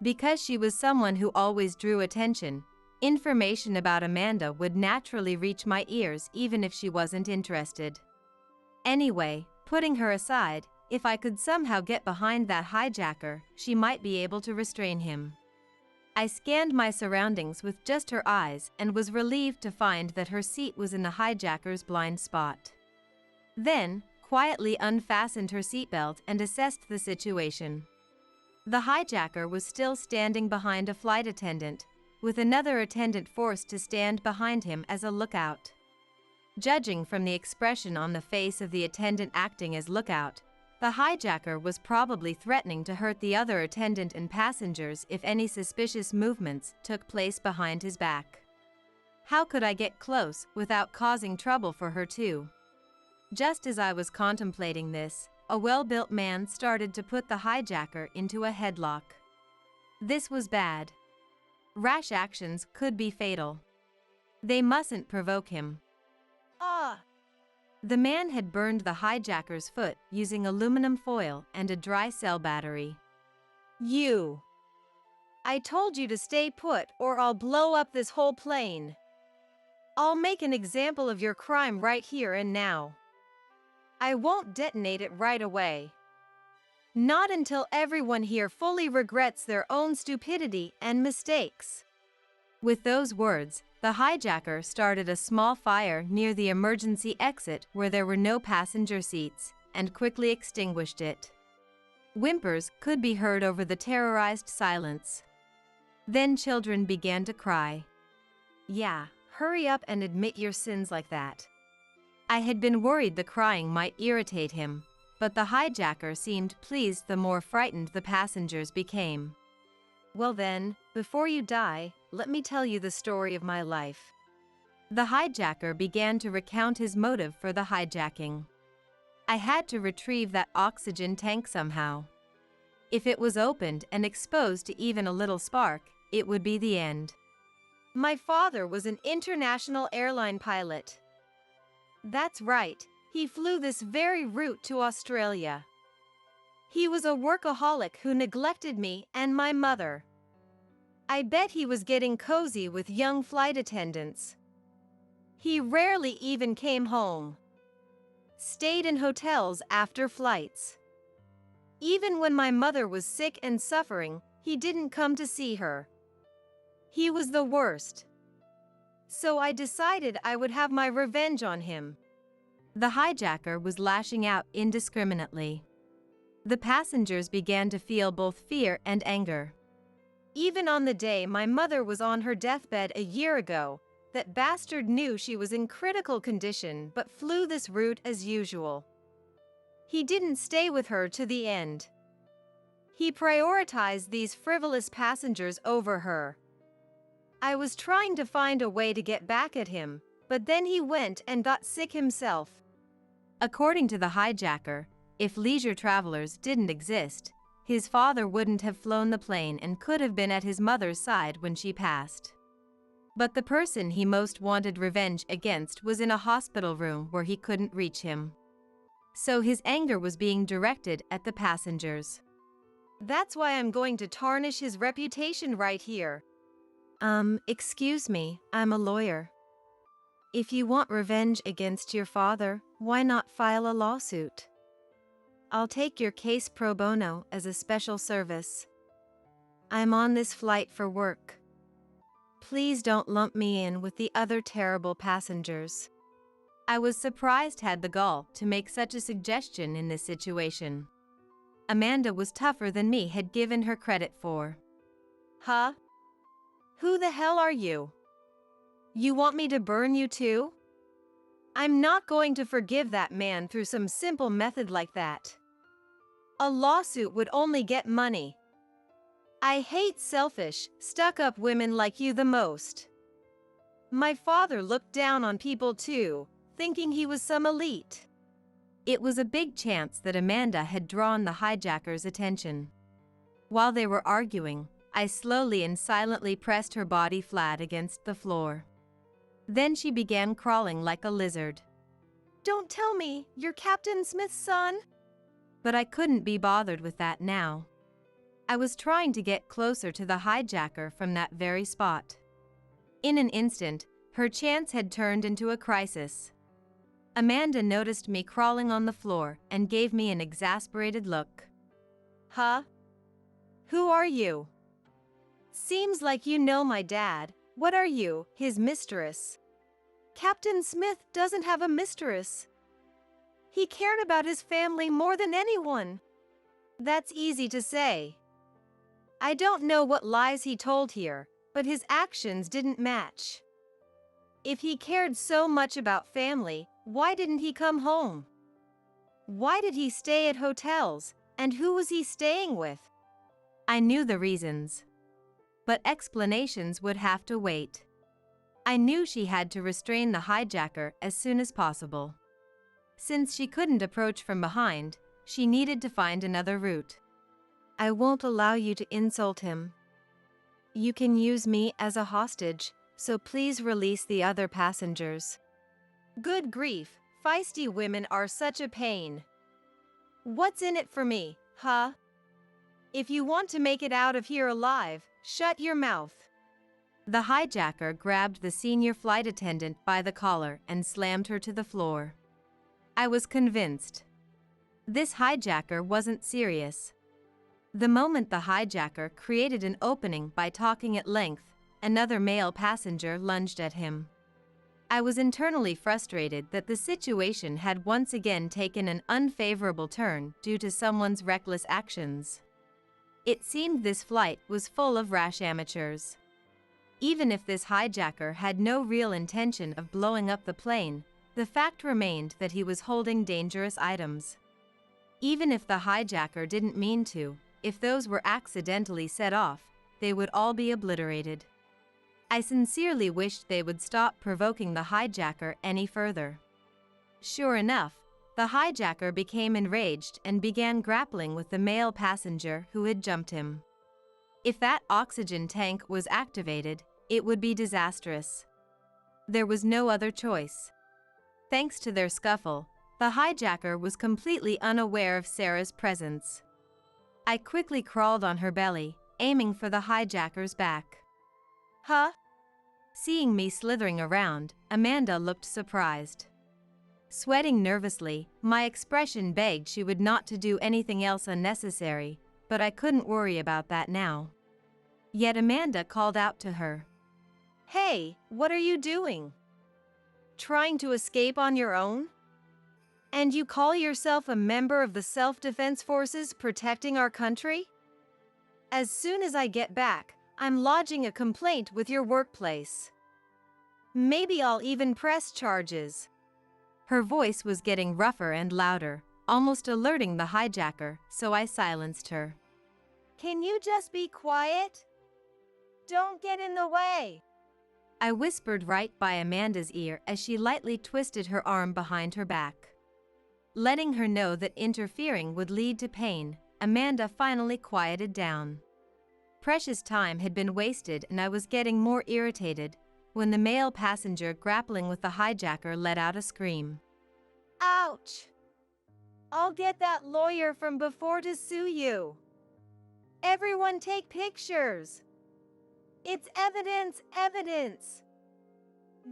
Because she was someone who always drew attention, information about Amanda would naturally reach my ears even if she wasn't interested. Anyway, putting her aside, if I could somehow get behind that hijacker, she might be able to restrain him. I scanned my surroundings with just her eyes and was relieved to find that her seat was in the hijacker's blind spot. Then, quietly unfastened her seatbelt and assessed the situation. The hijacker was still standing behind a flight attendant, with another attendant forced to stand behind him as a lookout. Judging from the expression on the face of the attendant acting as lookout, the hijacker was probably threatening to hurt the other attendant and passengers if any suspicious movements took place behind his back. How could I get close without causing trouble for her too? Just as I was contemplating this, a well-built man started to put the hijacker into a headlock. This was bad. Rash actions could be fatal. They mustn't provoke him. Ah! The man had burned the hijacker's foot using aluminum foil and a dry cell battery. You! I told you to stay put or I'll blow up this whole plane. I'll make an example of your crime right here and now. I won't detonate it right away. Not until everyone here fully regrets their own stupidity and mistakes. With those words, the hijacker started a small fire near the emergency exit where there were no passenger seats, and quickly extinguished it. Whimpers could be heard over the terrorized silence. Then children began to cry. Yeah, hurry up and admit your sins like that. I had been worried the crying might irritate him, but the hijacker seemed pleased the more frightened the passengers became. Well then, before you die, let me tell you the story of my life. The hijacker began to recount his motive for the hijacking. I had to retrieve that oxygen tank somehow. If it was opened and exposed to even a little spark, it would be the end. My father was an international airline pilot. That's right, he flew this very route to Australia. He was a workaholic who neglected me and my mother. I bet he was getting cozy with young flight attendants. He rarely even came home. Stayed in hotels after flights. Even when my mother was sick and suffering, he didn't come to see her. He was the worst. So I decided I would have my revenge on him. The hijacker was lashing out indiscriminately. The passengers began to feel both fear and anger. Even on the day my mother was on her deathbed a year ago, that bastard knew she was in critical condition but flew this route as usual. He didn't stay with her to the end. He prioritized these frivolous passengers over her. I was trying to find a way to get back at him, but then he went and got sick himself. According to the hijacker, if leisure travelers didn't exist, His father wouldn't have flown the plane and could have been at his mother's side when she passed. But the person he most wanted revenge against was in a hospital room where he couldn't reach him. So his anger was being directed at the passengers. That's why I'm going to tarnish his reputation right here. Excuse me, I'm a lawyer. If you want revenge against your father, why not file a lawsuit? I'll take your case pro bono as a special service. I'm on this flight for work. Please don't lump me in with the other terrible passengers. I was surprised had the gall to make such a suggestion in this situation. Amanda was tougher than me had given her credit for. Huh? Who the hell are you? You want me to burn you too? I'm not going to forgive that man through some simple method like that. A lawsuit would only get money. I hate selfish, stuck-up women like you the most. My father looked down on people too, thinking he was some elite. It was a big chance that Amanda had drawn the hijacker's attention. While they were arguing, I slowly and silently pressed her body flat against the floor. Then she began crawling like a lizard. Don't tell me you're Captain Smith's son? But I couldn't be bothered with that now. I was trying to get closer to the hijacker from that very spot. In an instant, her chance had turned into a crisis. Amanda noticed me crawling on the floor and gave me an exasperated look. Huh? Who are you? Seems like you know my dad. What are you, his mistress? Captain Smith doesn't have a mistress. He cared about his family more than anyone. That's easy to say. I don't know what lies he told here, but his actions didn't match. If he cared so much about family, why didn't he come home? Why did he stay at hotels, and who was he staying with? I knew the reasons. But explanations would have to wait. I knew she had to restrain the hijacker as soon as possible. Since she couldn't approach from behind, she needed to find another route. I won't allow you to insult him. You can use me as a hostage, so please release the other passengers. Good grief, feisty women are such a pain. What's in it for me, huh? If you want to make it out of here alive, shut your mouth. The hijacker grabbed the senior flight attendant by the collar and slammed her to the floor. I was convinced. This hijacker wasn't serious. The moment the hijacker created an opening by talking at length, another male passenger lunged at him. I was internally frustrated that the situation had once again taken an unfavorable turn due to someone's reckless actions. It seemed this flight was full of rash amateurs. Even if this hijacker had no real intention of blowing up the plane, the fact remained that he was holding dangerous items. Even if the hijacker didn't mean to, if those were accidentally set off, they would all be obliterated. I sincerely wished they would stop provoking the hijacker any further. Sure enough, the hijacker became enraged and began grappling with the male passenger who had jumped him. If that oxygen tank was activated, it would be disastrous. There was no other choice. Thanks to their scuffle, the hijacker was completely unaware of Sarah's presence. I quickly crawled on her belly, aiming for the hijacker's back. Huh? Seeing me slithering around, Amanda looked surprised. Sweating nervously, my expression begged she would not to do anything else unnecessary, but I couldn't worry about that now. Yet Amanda called out to her. Hey, what are you doing? Trying to escape on your own? And you call yourself a member of the self-defense forces protecting our country? As soon as I get back, I'm lodging a complaint with your workplace. Maybe I'll even press charges. Her voice was getting rougher and louder, almost alerting the hijacker, so I silenced her. Can you just be quiet? Don't get in the way. I whispered right by Amanda's ear as she lightly twisted her arm behind her back. Letting her know that interfering would lead to pain, Amanda finally quieted down. Precious time had been wasted and I was getting more irritated when the male passenger grappling with the hijacker let out a scream. Ouch! I'll get that lawyer from before to sue you. Everyone take pictures. It's evidence, evidence.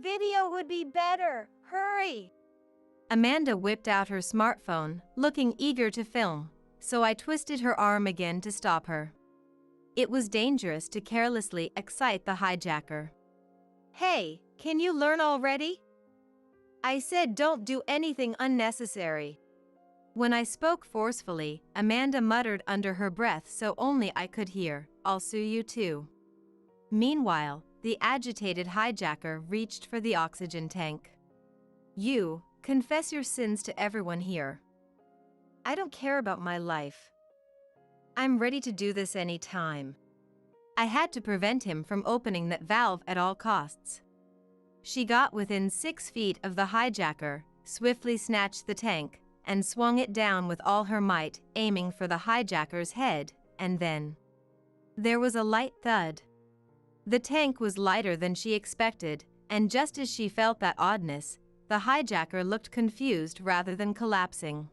Video would be better. Hurry! Amanda whipped out her smartphone, looking eager to film, so I twisted her arm again to stop her. It was dangerous to carelessly excite the hijacker. Hey, can you learn already? I said don't do anything unnecessary. When I spoke forcefully, Amanda muttered under her breath so only I could hear, "I'll sue you too." Meanwhile, the agitated hijacker reached for the oxygen tank. "You, confess your sins to everyone here." I don't care about my life. I'm ready to do this any time. I had to prevent him from opening that valve at all costs. She got within 6 feet of the hijacker, swiftly snatched the tank, and swung it down with all her might, aiming for the hijacker's head, and then there was a light thud. The tank was lighter than she expected, and just as she felt that oddness, the hijacker looked confused rather than collapsing.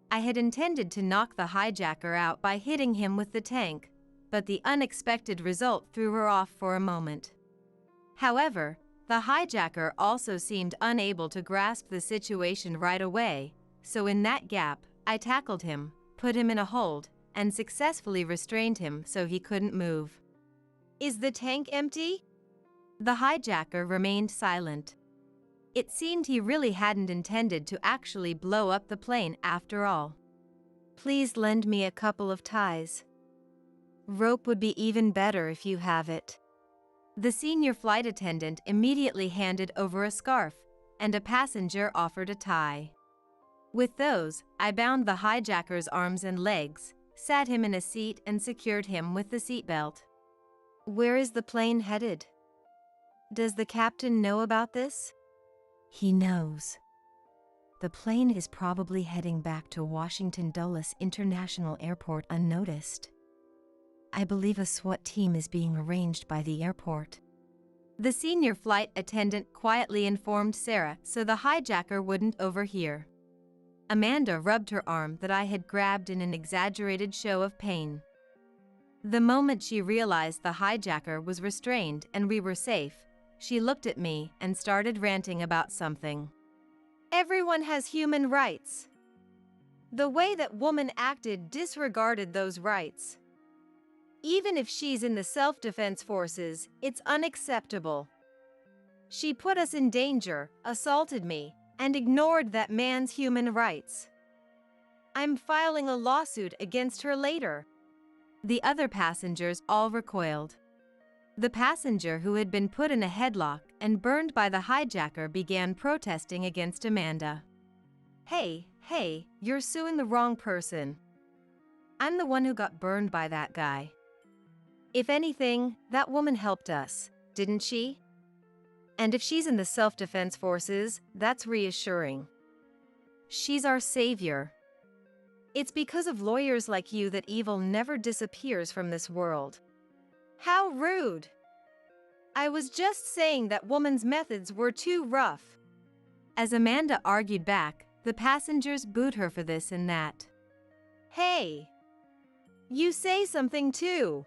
I had intended to knock the hijacker out by hitting him with the tank, but the unexpected result threw her off for a moment. However, the hijacker also seemed unable to grasp the situation right away, so in that gap, I tackled him, put him in a hold, and successfully restrained him so he couldn't move. Is the tank empty? The hijacker remained silent. It seemed he really hadn't intended to actually blow up the plane after all. Please lend me a couple of ties. Rope would be even better if you have it. The senior flight attendant immediately handed over a scarf, and a passenger offered a tie. With those, I bound the hijacker's arms and legs, sat him in a seat and secured him with the seatbelt. Where is the plane headed? Does the captain know about this? He knows. The plane is probably heading back to Washington Dulles International Airport unnoticed. I believe a SWAT team is being arranged by the airport. The senior flight attendant quietly informed Sarah so the hijacker wouldn't overhear. Amanda rubbed her arm that I had grabbed in an exaggerated show of pain. The moment she realized the hijacker was restrained and we were safe, she looked at me and started ranting about something. Everyone has human rights. The way that woman acted disregarded those rights. Even if she's in the self-defense forces, it's unacceptable. She put us in danger, assaulted me, and ignored that man's human rights. I'm filing a lawsuit against her later. The other passengers all recoiled. The passenger who had been put in a headlock and burned by the hijacker began protesting against Amanda. Hey, you're suing the wrong person. I'm the one who got burned by that guy. If anything, that woman helped us, didn't she? And if she's in the self-defense forces, that's reassuring. She's our savior. It's because of lawyers like you that evil never disappears from this world. How rude! I was just saying that woman's methods were too rough. As Amanda argued back, the passengers booed her for this and that. Hey! You say something too.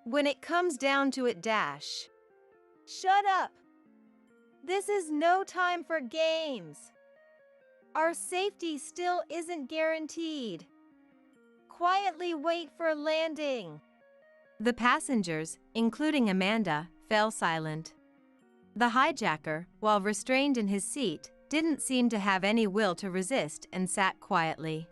When it comes down to it, dash. Shut up! This is no time for games. Our safety still isn't guaranteed. Quietly wait for landing. The passengers, including Amanda, fell silent. The hijacker, while restrained in his seat, didn't seem to have any will to resist and sat quietly.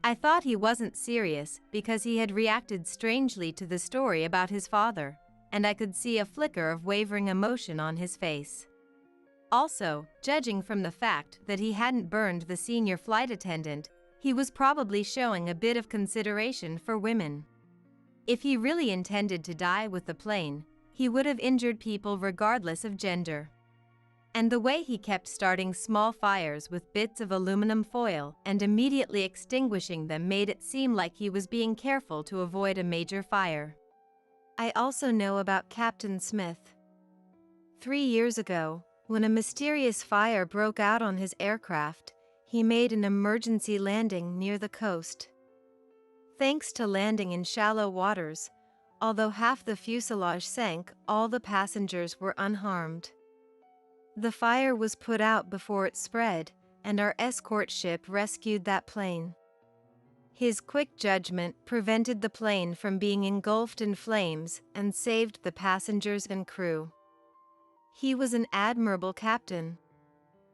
I thought he wasn't serious because he had reacted strangely to the story about his father, and I could see a flicker of wavering emotion on his face. Also, judging from the fact that he hadn't burned the senior flight attendant, he was probably showing a bit of consideration for women. If he really intended to die with the plane, he would have injured people regardless of gender. And the way he kept starting small fires with bits of aluminum foil and immediately extinguishing them made it seem like he was being careful to avoid a major fire. I also know about Captain Smith. 3 years ago, when a mysterious fire broke out on his aircraft, he made an emergency landing near the coast. Thanks to landing in shallow waters, although half the fuselage sank, all the passengers were unharmed. The fire was put out before it spread, and our escort ship rescued that plane. His quick judgment prevented the plane from being engulfed in flames and saved the passengers and crew. He was an admirable captain.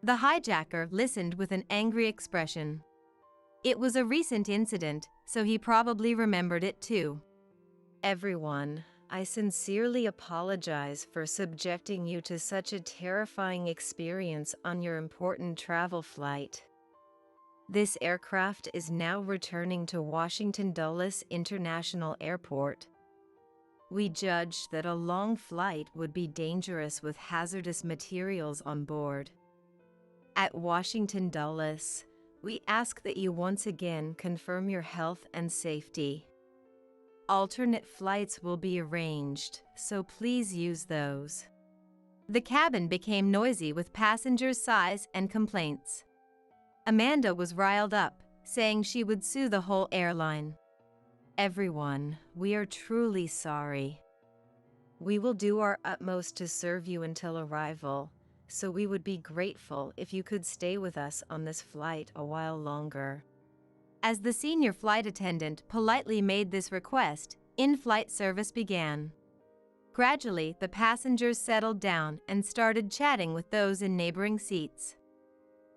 The hijacker listened with an angry expression. It was a recent incident, so he probably remembered it too. Everyone, I sincerely apologize for subjecting you to such a terrifying experience on your important travel flight. This aircraft is now returning to Washington Dulles International Airport. We judged that a long flight would be dangerous with hazardous materials on board. At Washington Dulles, we ask that you once again confirm your health and safety. Alternate flights will be arranged, so please use those. The cabin became noisy with passengers' sighs and complaints. Amanda was riled up, saying she would sue the whole airline. Everyone, we are truly sorry. We will do our utmost to serve you until arrival, so we would be grateful if you could stay with us on this flight a while longer. As the senior flight attendant politely made this request, in-flight service began. Gradually, the passengers settled down and started chatting with those in neighboring seats.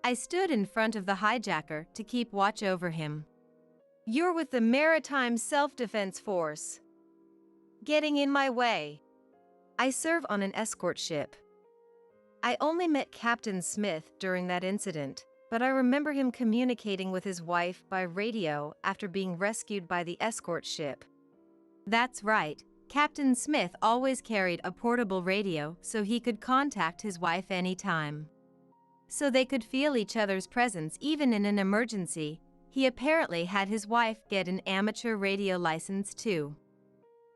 I stood in front of the hijacker to keep watch over him. You're with the Maritime Self-Defense Force. Getting in my way. I serve on an escort ship. I only met Captain Smith during that incident, but I remember him communicating with his wife by radio after being rescued by the escort ship. That's right. Captain Smith always carried a portable radio so he could contact his wife anytime. So they could feel each other's presence even in an emergency. He apparently had his wife get an amateur radio license too.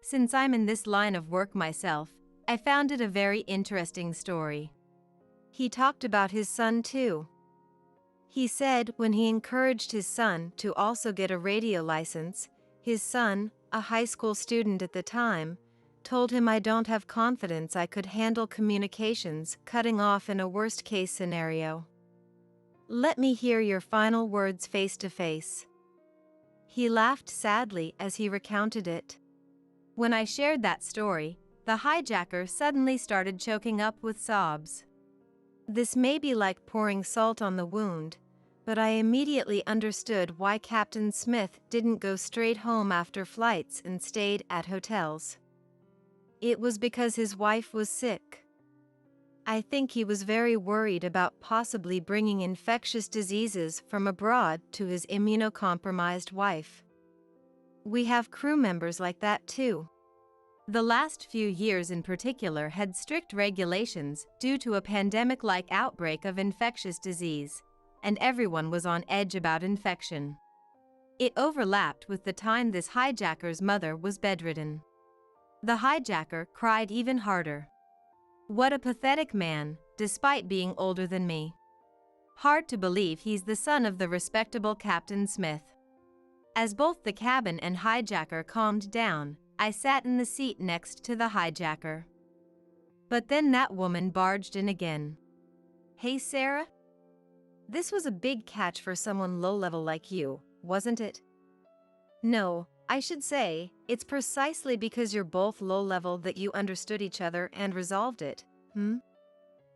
Since I'm in this line of work myself, I found it a very interesting story. He talked about his son too. He said when he encouraged his son to also get a radio license, his son, a high school student at the time, told him I don't have confidence I could handle communications cutting off in a worst-case scenario. Let me hear your final words face to face. He laughed sadly as he recounted it. When I shared that story, the hijacker suddenly started choking up with sobs. This may be like pouring salt on the wound, but I immediately understood why Captain Smith didn't go straight home after flights and stayed at hotels. It was because his wife was sick. I think he was very worried about possibly bringing infectious diseases from abroad to his immunocompromised wife. We have crew members like that too. The last few years in particular had strict regulations due to a pandemic-like outbreak of infectious disease, and everyone was on edge about infection. It overlapped with the time this hijacker's mother was bedridden. The hijacker cried even harder. What a pathetic man, despite being older than me. Hard to believe he's the son of the respectable Captain Smith. As both the cabin and hijacker calmed down, I sat in the seat next to the hijacker. But then that woman barged in again. Hey Sarah? This was a big catch for someone low-level like you, wasn't it? No, I should say, it's precisely because you're both low-level that you understood each other and resolved it,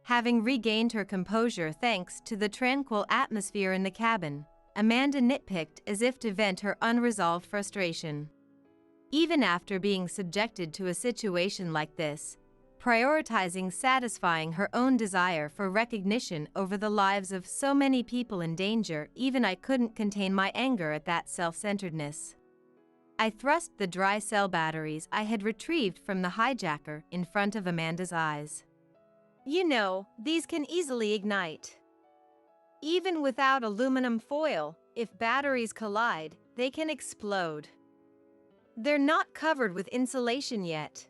Having regained her composure thanks to the tranquil atmosphere in the cabin, Amanda nitpicked as if to vent her unresolved frustration. Even after being subjected to a situation like this, prioritizing satisfying her own desire for recognition over the lives of so many people in danger, even I couldn't contain my anger at that self-centeredness. I thrust the dry cell batteries I had retrieved from the hijacker in front of Amanda's eyes. You know, these can easily ignite. Even without aluminum foil, if batteries collide, they can explode. They're not covered with insulation yet.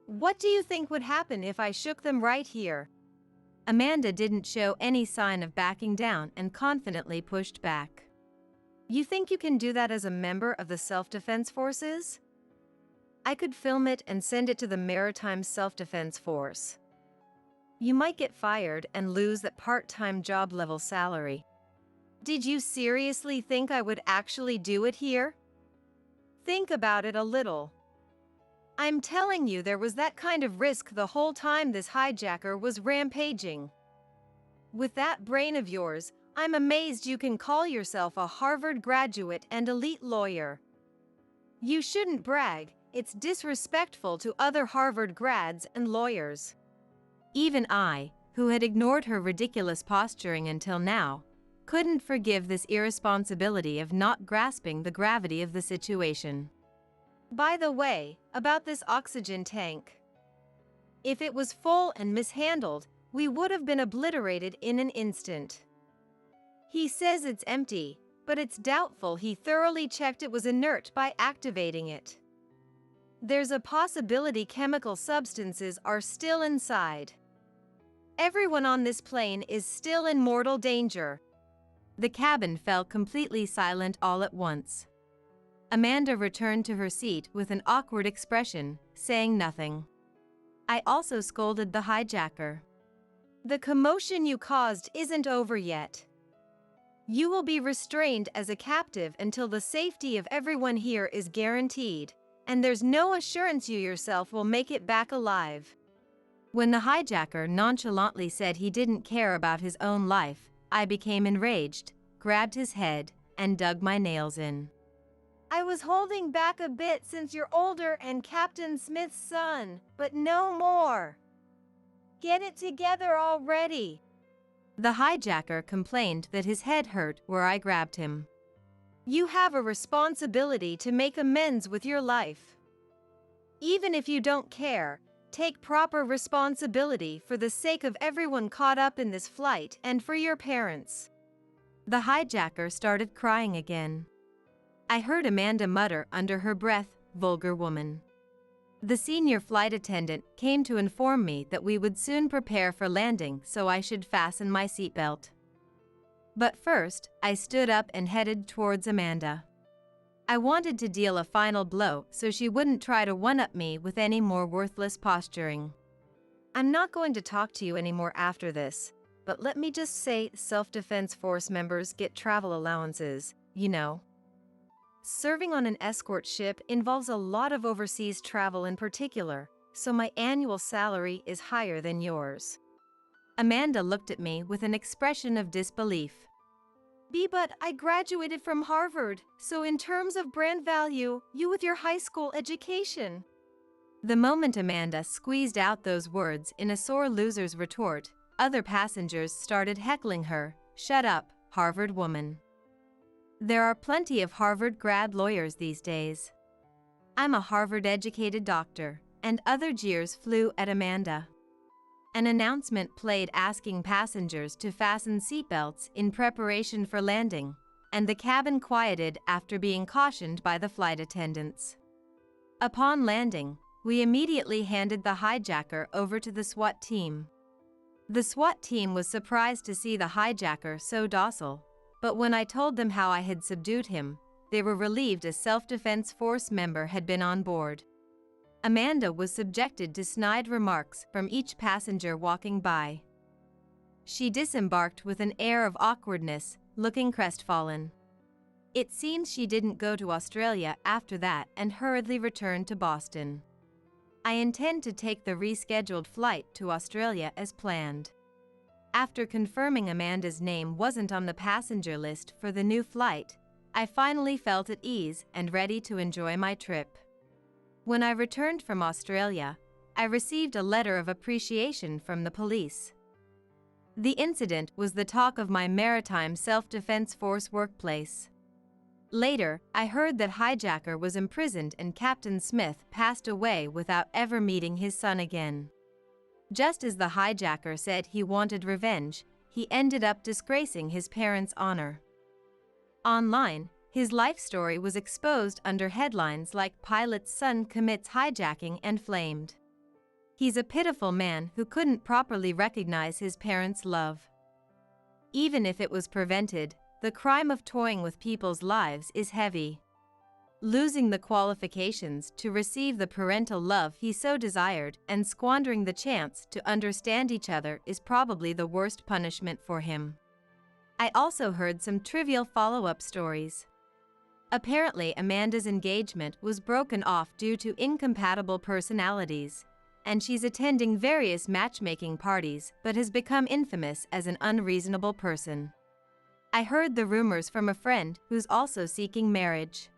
What do you think would happen if I shook them right here? Amanda didn't show any sign of backing down and confidently pushed back. You think you can do that as a member of the self-defense forces? I could film it and send it to the Maritime Self-Defense Force. You might get fired and lose that part-time job-level salary. Did you seriously think I would actually do it here? Think about it a little. I'm telling you, there was that kind of risk the whole time this hijacker was rampaging. With that brain of yours, I'm amazed you can call yourself a Harvard graduate and elite lawyer. You shouldn't brag. It's disrespectful to other Harvard grads and lawyers. Even I, who had ignored her ridiculous posturing until now, couldn't forgive this irresponsibility of not grasping the gravity of the situation. By the way, about this oxygen tank. If it was full and mishandled, we would have been obliterated in an instant. He says it's empty, but it's doubtful he thoroughly checked it was inert by activating it. There's a possibility chemical substances are still inside. Everyone on this plane is still in mortal danger. The cabin fell completely silent all at once. Amanda returned to her seat with an awkward expression, saying nothing. I also scolded the hijacker. The commotion you caused isn't over yet. You will be restrained as a captive until the safety of everyone here is guaranteed, and there's no assurance you yourself will make it back alive. When the hijacker nonchalantly said he didn't care about his own life, I became enraged, grabbed his head, and dug my nails in. I was holding back a bit since you're older and Captain Smith's son, but no more. Get it together already. The hijacker complained that his head hurt where I grabbed him. You have a responsibility to make amends with your life. Even if you don't care, take proper responsibility for the sake of everyone caught up in this flight and for your parents. The hijacker started crying again. I heard Amanda mutter under her breath, "Vulgar woman." The senior flight attendant came to inform me that we would soon prepare for landing, so I should fasten my seatbelt. But first, I stood up and headed towards Amanda. I wanted to deal a final blow so she wouldn't try to one-up me with any more worthless posturing. I'm not going to talk to you anymore after this, but let me just say self-defense force members get travel allowances, you know. Serving on an escort ship involves a lot of overseas travel in particular, so my annual salary is higher than yours. Amanda looked at me with an expression of disbelief. But I graduated from Harvard, so in terms of brand value, you with your high school education. The moment Amanda squeezed out those words in a sore loser's retort, other passengers started heckling her, "Shut up, Harvard woman." There are plenty of Harvard grad lawyers these days. I'm a Harvard-educated doctor, and other jeers flew at Amanda. An announcement played asking passengers to fasten seatbelts in preparation for landing, and the cabin quieted after being cautioned by the flight attendants. Upon landing, we immediately handed the hijacker over to the SWAT team. The SWAT team was surprised to see the hijacker so docile, but when I told them how I had subdued him, they were relieved a self-defense force member had been on board. Amanda was subjected to snide remarks from each passenger walking by. She disembarked with an air of awkwardness, looking crestfallen. It seems she didn't go to Australia after that and hurriedly returned to Boston. I intend to take the rescheduled flight to Australia as planned. After confirming Amanda's name wasn't on the passenger list for the new flight, I finally felt at ease and ready to enjoy my trip. When I returned from Australia, I received a letter of appreciation from the police. The incident was the talk of my Maritime Self-Defense Force workplace. Later, I heard that hijacker was imprisoned and Captain Smith passed away without ever meeting his son again. Just as the hijacker said he wanted revenge, he ended up disgracing his parents' honor. Online, his life story was exposed under headlines like "Pilot's Son Commits Hijacking and Flamed." He's a pitiful man who couldn't properly recognize his parents' love. Even if it was prevented, the crime of toying with people's lives is heavy. Losing the qualifications to receive the parental love he so desired and squandering the chance to understand each other is probably the worst punishment for him. I also heard some trivial follow-up stories. Apparently, Amanda's engagement was broken off due to incompatible personalities, and she's attending various matchmaking parties but has become infamous as an unreasonable person. I heard the rumors from a friend who's also seeking marriage.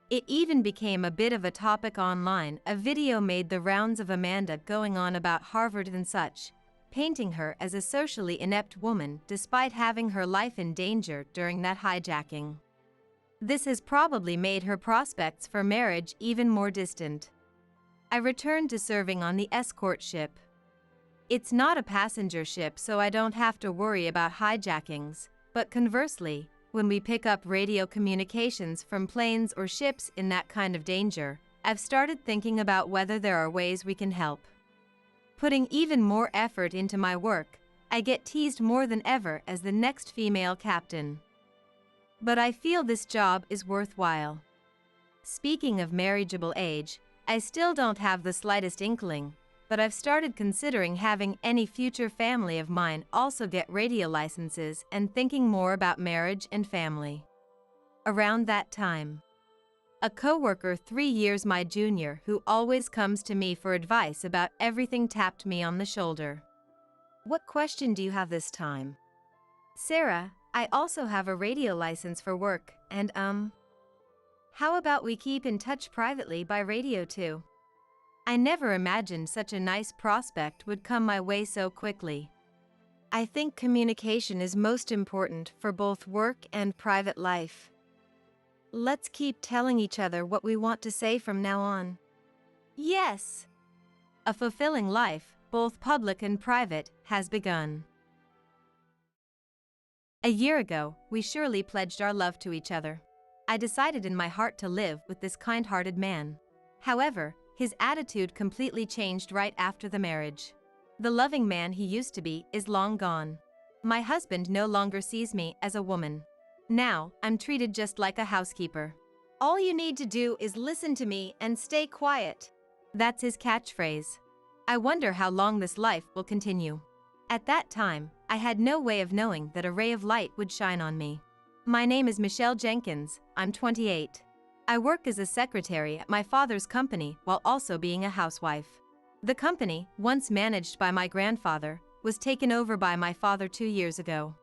It even became a bit of a topic online. A video made the rounds of Amanda going on about Harvard and such, painting her as a socially inept woman despite having her life in danger during that hijacking. This has probably made her prospects for marriage even more distant. I returned to serving on the escort ship. It's not a passenger ship, so I don't have to worry about hijackings, but conversely, when we pick up radio communications from planes or ships in that kind of danger, I've started thinking about whether there are ways we can help. Putting even more effort into my work, I get teased more than ever as the next female captain. But I feel this job is worthwhile. Speaking of marriageable age, I still don't have the slightest inkling, but I've started considering having any future family of mine also get radio licenses and thinking more about marriage and family. Around that time, a coworker 3 years my junior who always comes to me for advice about everything tapped me on the shoulder. "What question do you have this time?" "Sarah, I also have a radio license for work, and how about we keep in touch privately by radio too?" I never imagined such a nice prospect would come my way so quickly. I think communication is most important for both work and private life. Let's keep telling each other what we want to say from now on. Yes! A fulfilling life, both public and private, has begun. A year ago, we surely pledged our love to each other. I decided in my heart to live with this kind-hearted man. However, his attitude completely changed right after the marriage. The loving man he used to be is long gone. My husband no longer sees me as a woman. Now, I'm treated just like a housekeeper. "All you need to do is listen to me and stay quiet." That's his catchphrase. I wonder how long this life will continue. At that time, I had no way of knowing that a ray of light would shine on me. My name is Michelle Jenkins, I'm 28. I work as a secretary at my father's company while also being a housewife. The company, once managed by my grandfather, was taken over by my father 2 years ago.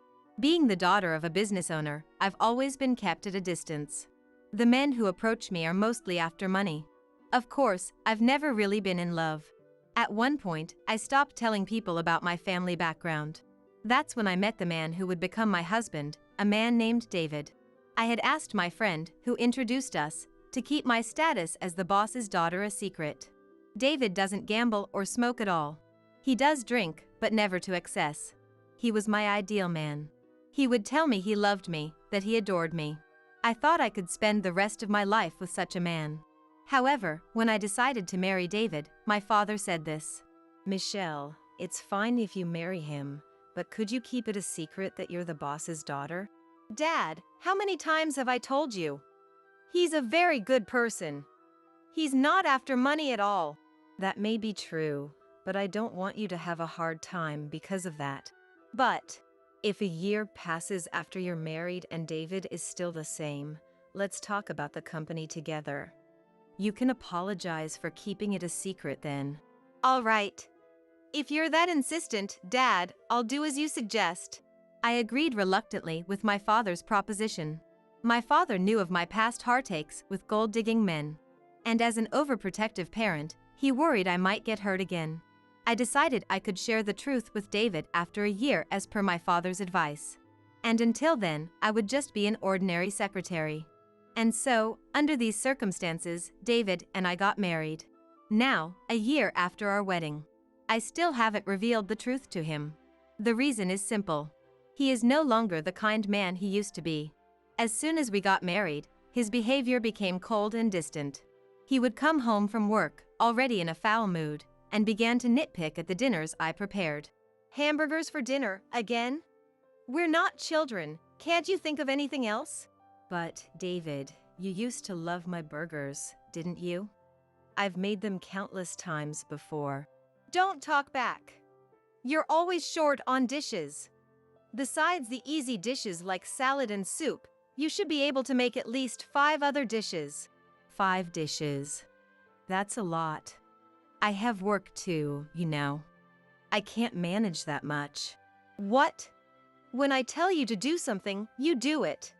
Being the daughter of a business owner, I've always been kept at a distance. The men who approach me are mostly after money. Of course, I've never really been in love. At one point, I stopped telling people about my family background. That's when I met the man who would become my husband, a man named David. I had asked my friend, who introduced us, to keep my status as the boss's daughter a secret. David doesn't gamble or smoke at all. He does drink, but never to excess. He was my ideal man. He would tell me he loved me, that he adored me. I thought I could spend the rest of my life with such a man. However, when I decided to marry David, my father said this: "Michelle, it's fine if you marry him, but could you keep it a secret that you're the boss's daughter?" Dad, how many times have I told you? He's a very good person. He's not after money at all. That may be true, but I don't want you to have a hard time because of that. But If a year passes after you're married and David is still the same, let's talk about the company together. You can apologize for keeping it a secret then. all right. If you're that insistent, Dad, I'll do as you suggest. I agreed reluctantly with my father's proposition. My father knew of my past heartaches with gold-digging men. And as an overprotective parent, he worried I might get hurt again. I decided I could share the truth with David after a year as per my father's advice. And until then, I would just be an ordinary secretary. And so, under these circumstances, David and I got married. Now, a year after our wedding, I still haven't revealed the truth to him. The reason is simple. He is no longer the kind man he used to be. As soon as we got married, his behavior became cold and distant. He would come home from work, already in a foul mood, and began to nitpick at the dinners I prepared. Hamburgers for dinner, again? We're not children. Can't you think of anything else? But, David, you used to love my burgers, didn't you? I've made them countless times before. Don't talk back. You're always short on dishes. Besides the easy dishes like salad and soup, you should be able to make at least 5 other dishes. 5 dishes. That's a lot. I have work too, you know. I can't manage that much. What? When I tell you to do something, you do it.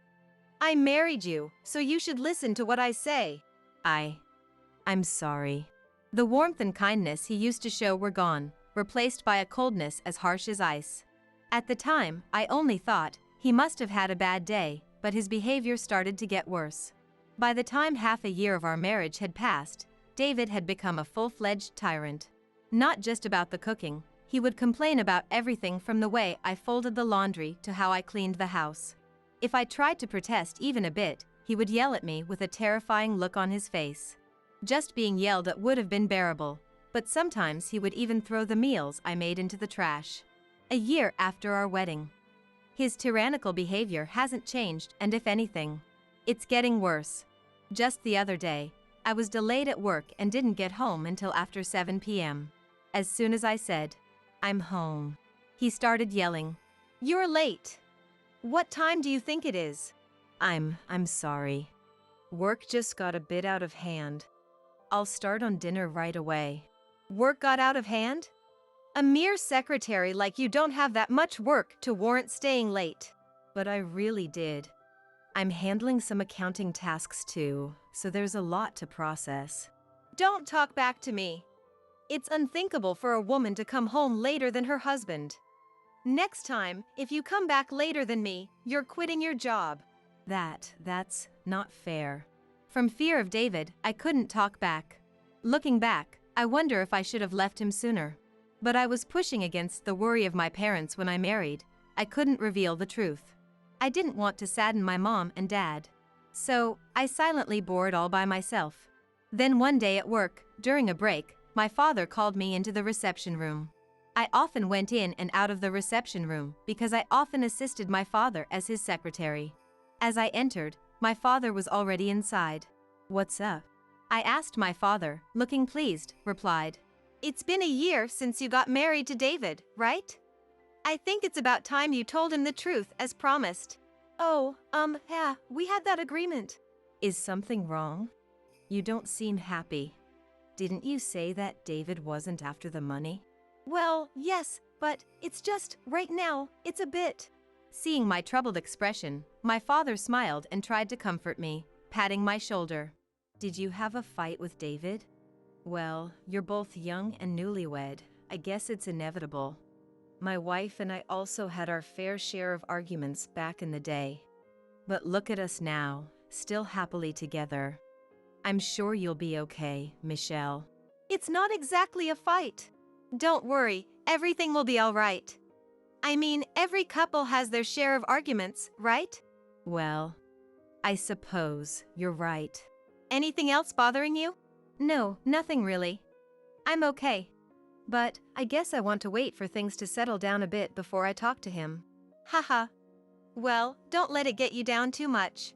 I married you, so you should listen to what I say. I'm sorry. The warmth and kindness he used to show were gone, replaced by a coldness as harsh as ice. At the time, I only thought he must have had a bad day, but his behavior started to get worse. By the time half a year of our marriage had passed, David had become a full-fledged tyrant. Not just about the cooking, he would complain about everything from the way I folded the laundry to how I cleaned the house. If I tried to protest even a bit, he would yell at me with a terrifying look on his face. Just being yelled at would have been bearable, but sometimes he would even throw the meals I made into the trash. A year after our wedding. His tyrannical behavior hasn't changed, and if anything, it's getting worse. Just the other day, I was delayed at work and didn't get home until after 7 p.m. As soon as I said, "I'm home," he started yelling. You're late. What time do you think it is? I'm sorry. Work just got a bit out of hand. I'll start on dinner right away. Work got out of hand? A mere secretary like you don't have that much work to warrant staying late. But I really did. I'm handling some accounting tasks too, so there's a lot to process. Don't talk back to me. It's unthinkable for a woman to come home later than her husband. Next time, if you come back later than me, you're quitting your job. That's not fair. From fear of David, I couldn't talk back. Looking back, I wonder if I should have left him sooner. But I was pushing against the worry of my parents when I married. I couldn't reveal the truth. I didn't want to sadden my mom and dad. So, I silently bore it all by myself. Then one day at work, during a break, my father called me into the reception room. I often went in and out of the reception room because I often assisted my father as his secretary. As I entered, my father was already inside. "What's up?" I asked. My father, looking pleased, replied, It's been a year since you got married to David, right? I think it's about time you told him the truth as promised. Oh, yeah, we had that agreement. "Is something wrong? You don't seem happy. Didn't you say that David wasn't after the money?" Well, yes, but it's just, right now, it's a bit. Seeing my troubled expression, my father smiled and tried to comfort me, patting my shoulder. "Did you have a fight with David?" "Well, you're both young and newlywed. I guess it's inevitable. My wife and I also had our fair share of arguments back in the day. But look at us now, still happily together. I'm sure you'll be okay, Michelle." It's not exactly a fight. Don't worry, everything will be all right. I mean, every couple has their share of arguments, right? "Well, I suppose you're right." Anything else bothering you? "No, nothing really. I'm okay. But I guess I want to wait for things to settle down a bit before I talk to him." Haha. Well, don't let it get you down too much.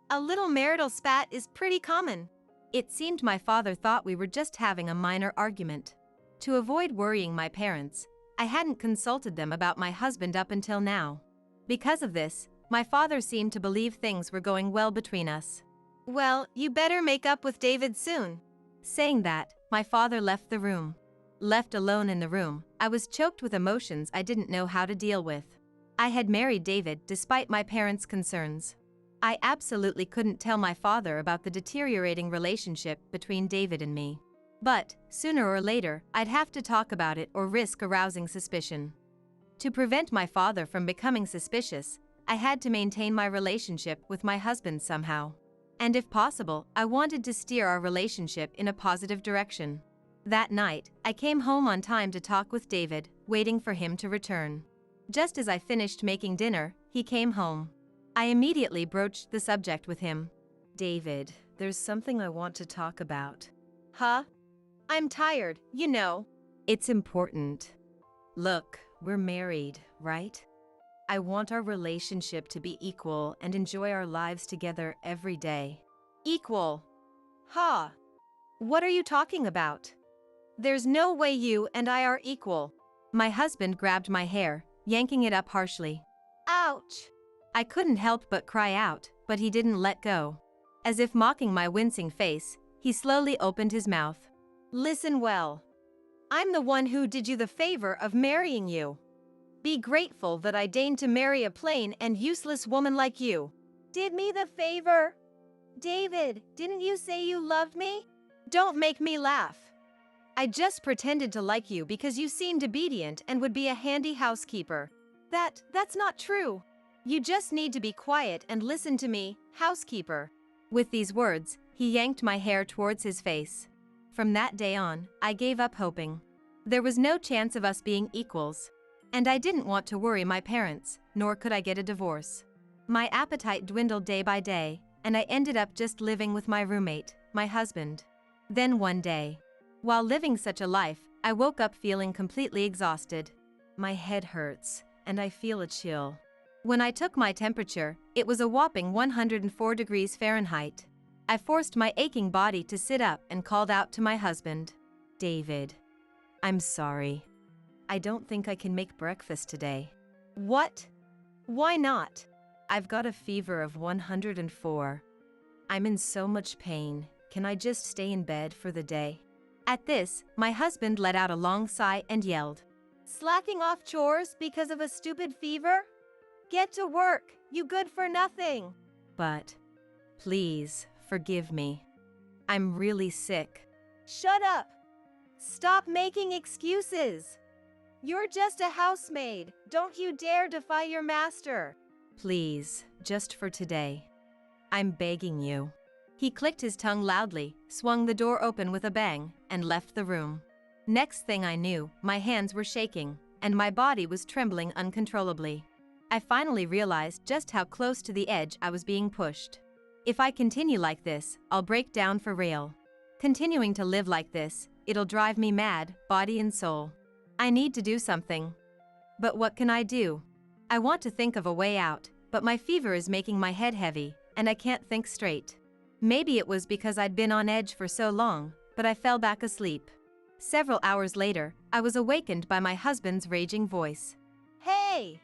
A little marital spat is pretty common. It seemed my father thought we were just having a minor argument. To avoid worrying my parents, I hadn't consulted them about my husband up until now. Because of this, my father seemed to believe things were going well between us. Well, you better make up with David soon. Saying that, my father left the room. Left alone in the room, I was choked with emotions I didn't know how to deal with. I had married David despite my parents' concerns. I absolutely couldn't tell my father about the deteriorating relationship between David and me. But, sooner or later, I'd have to talk about it or risk arousing suspicion. To prevent my father from becoming suspicious, I had to maintain my relationship with my husband somehow. And if possible, I wanted to steer our relationship in a positive direction. That night, I came home on time to talk with David, waiting for him to return. Just as I finished making dinner, he came home. I immediately broached the subject with him. David, there's something I want to talk about. Huh? I'm tired, you know. It's important. Look, we're married, right? I want our relationship to be equal and enjoy our lives together every day. Equal. Huh? What are you talking about? There's no way you and I are equal. My husband grabbed my hair, yanking it up harshly. Ouch! I couldn't help but cry out, but he didn't let go. As if mocking my wincing face, he slowly opened his mouth. Listen well. I'm the one who did you the favor of marrying you. Be grateful that I deigned to marry a plain and useless woman like you. Did me the favor? David, didn't you say you loved me? Don't make me laugh. I just pretended to like you because you seemed obedient and would be a handy housekeeper. That's not true. You just need to be quiet and listen to me, housekeeper. With these words, he yanked my hair towards his face. From that day on, I gave up hoping. There was no chance of us being equals. And I didn't want to worry my parents, nor could I get a divorce. My appetite dwindled day by day, and I ended up just living with my roommate, my husband. Then one day, while living such a life, I woke up feeling completely exhausted. My head hurts, and I feel a chill. When I took my temperature, it was a whopping 104 degrees Fahrenheit. I forced my aching body to sit up and called out to my husband. David, I'm sorry. I don't think I can make breakfast today. What? Why not? I've got a fever of 104. I'm in so much pain. Can I just stay in bed for the day? At this, my husband let out a long sigh and yelled. Slacking off chores because of a stupid fever? Get to work, you good for nothing. But, please, forgive me. I'm really sick. Shut up. Stop making excuses. You're just a housemaid. Don't you dare defy your master. Please, just for today. I'm begging you. He clicked his tongue loudly, swung the door open with a bang, and left the room. Next thing I knew, my hands were shaking, and my body was trembling uncontrollably. I finally realized just how close to the edge I was being pushed. If I continue like this, I'll break down for real. Continuing to live like this, it'll drive me mad, body and soul. I need to do something. But what can I do? I want to think of a way out, but my fever is making my head heavy, and I can't think straight. Maybe it was because I'd been on edge for so long, but I fell back asleep. Several hours later, I was awakened by my husband's raging voice. Hey!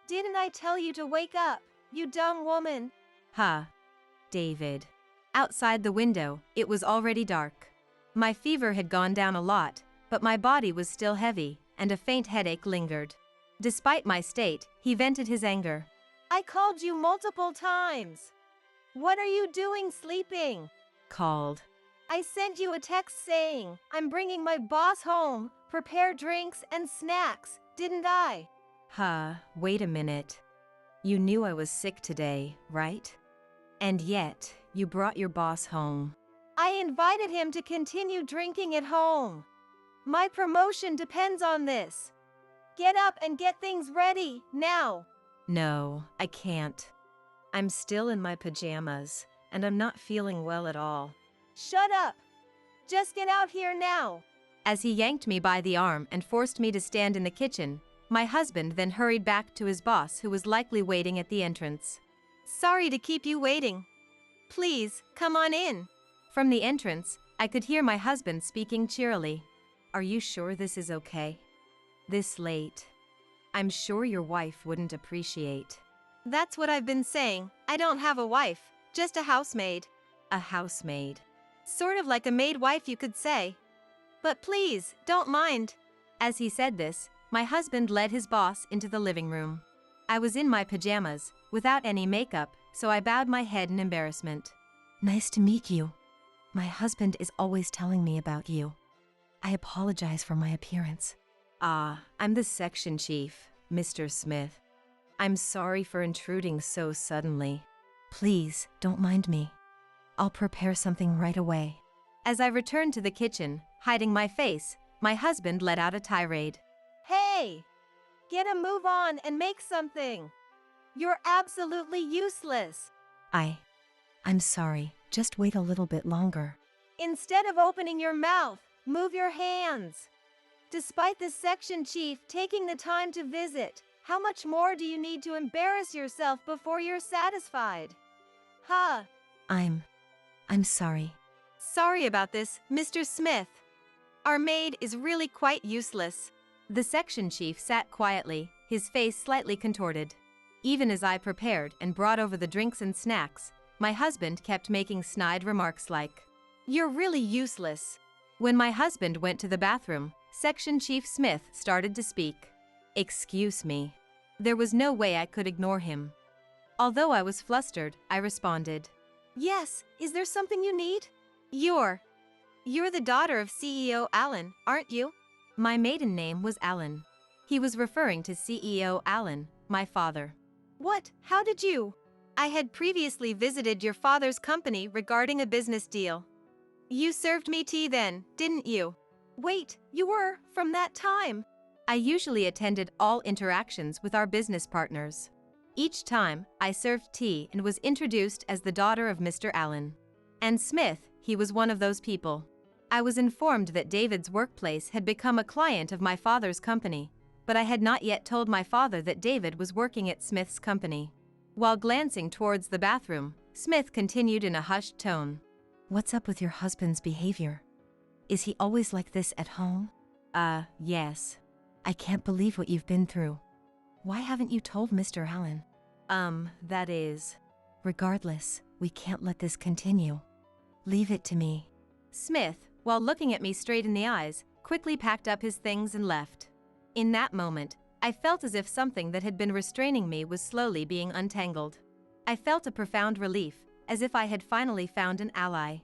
Didn't I tell you to wake up, you dumb woman? Huh. David. Outside the window, it was already dark. My fever had gone down a lot, but my body was still heavy, and a faint headache lingered. Despite my state, he vented his anger. I called you multiple times. What are you doing sleeping? Called. I sent you a text saying, I'm bringing my boss home, prepare drinks and snacks, didn't I? Huh, wait a minute. You knew I was sick today, right? And yet, you brought your boss home. I invited him to continue drinking at home. My promotion depends on this. Get up and get things ready, now. No, I can't. I'm still in my pajamas, and I'm not feeling well at all. Shut up. Just get out here now. As he yanked me by the arm and forced me to stand in the kitchen, my husband then hurried back to his boss who was likely waiting at the entrance. Sorry to keep you waiting. Please, come on in. From the entrance, I could hear my husband speaking cheerily. Are you sure this is okay? This late. I'm sure your wife wouldn't appreciate. That's what I've been saying. I don't have a wife, just a housemaid. A housemaid. Sort of like a maid wife, you could say. But please, don't mind. As he said this, my husband led his boss into the living room. I was in my pajamas, without any makeup, so I bowed my head in embarrassment. Nice to meet you. My husband is always telling me about you. I apologize for my appearance. I'm the section chief, Mr. Smith. I'm sorry for intruding so suddenly. Please, don't mind me. I'll prepare something right away. As I returned to the kitchen, hiding my face, my husband let out a tirade. Hey! Get a move on and make something! You're absolutely useless! I'm sorry, just wait a little bit longer. Instead of opening your mouth, move your hands! Despite the section chief taking the time to visit, how much more do you need to embarrass yourself before you're satisfied? Huh? I'm sorry. Sorry about this, Mr. Smith. Our maid is really quite useless. The section chief sat quietly, his face slightly contorted. Even as I prepared and brought over the drinks and snacks, my husband kept making snide remarks like, "You're really useless." When my husband went to the bathroom, Section Chief Smith started to speak. Excuse me. There was no way I could ignore him. Although I was flustered, I responded. Yes, is there something you need? You're the daughter of CEO Allen, aren't you? My maiden name was Allen. He was referring to CEO Allen, my father. What? How did you? I had previously visited your father's company regarding a business deal. You served me tea then, didn't you? Wait, you were, from that time? I usually attended all interactions with our business partners. Each time, I served tea and was introduced as the daughter of Mr. Allen. And Smith, he was one of those people. I was informed that David's workplace had become a client of my father's company, but I had not yet told my father that David was working at Smith's company. While glancing towards the bathroom, Smith continued in a hushed tone. What's up with your husband's behavior? Is he always like this at home? Yes. I can't believe what you've been through. Why haven't you told Mr. Allen? That is. Regardless, we can't let this continue. Leave it to me. Smith, while looking at me straight in the eyes, quickly packed up his things and left. In that moment, I felt as if something that had been restraining me was slowly being untangled. I felt a profound relief, as if I had finally found an ally.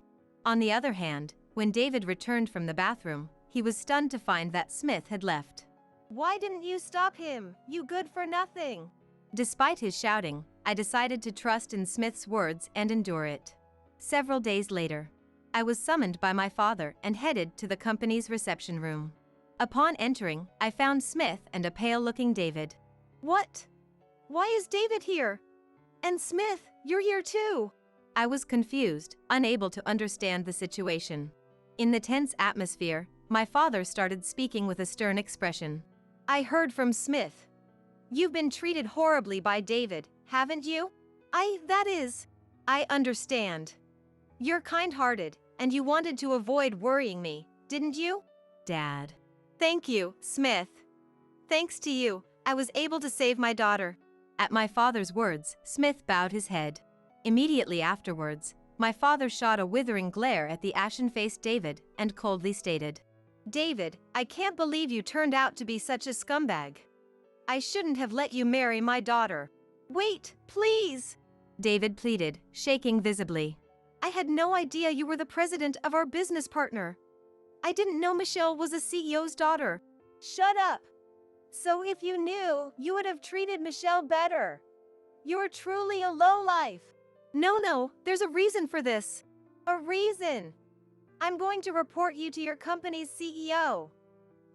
On the other hand, when David returned from the bathroom, he was stunned to find that Smith had left. Why didn't you stop him, you good for nothing? Despite his shouting, I decided to trust in Smith's words and endure it. Several days later, I was summoned by my father and headed to the company's reception room. Upon entering, I found Smith and a pale-looking David. What? Why is David here? And Smith, you're here too. I was confused, unable to understand the situation. In the tense atmosphere, my father started speaking with a stern expression. I heard from Smith. You've been treated horribly by David, haven't you? I understand. You're kind-hearted, and you wanted to avoid worrying me, didn't you? Dad. Thank you, Smith. Thanks to you, I was able to save my daughter. At my father's words, Smith bowed his head. Immediately afterwards, my father shot a withering glare at the ashen-faced David and coldly stated, David, I can't believe you turned out to be such a scumbag. I shouldn't have let you marry my daughter. Wait, please! David pleaded, shaking visibly. I had no idea you were the president of our business partner. I didn't know Michelle was a CEO's daughter. Shut up! So if you knew, you would have treated Michelle better. You're truly a lowlife. No, there's a reason for this. A reason. I'm going to report you to your company's CEO.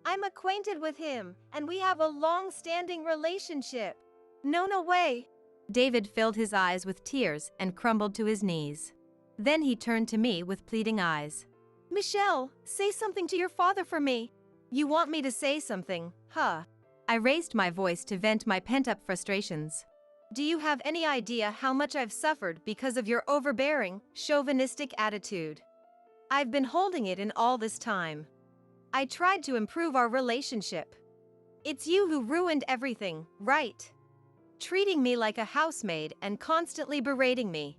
I'm acquainted with him, and we have a long-standing relationship. No way. David filled his eyes with tears and crumbled to his knees. Then he turned to me with pleading eyes. Michelle, say something to your father for me. You want me to say something, huh? I raised my voice to vent my pent-up frustrations. Do you have any idea how much I've suffered because of your overbearing, chauvinistic attitude? I've been holding it in all this time. I tried to improve our relationship. It's you who ruined everything, right? Treating me like a housemaid and constantly berating me.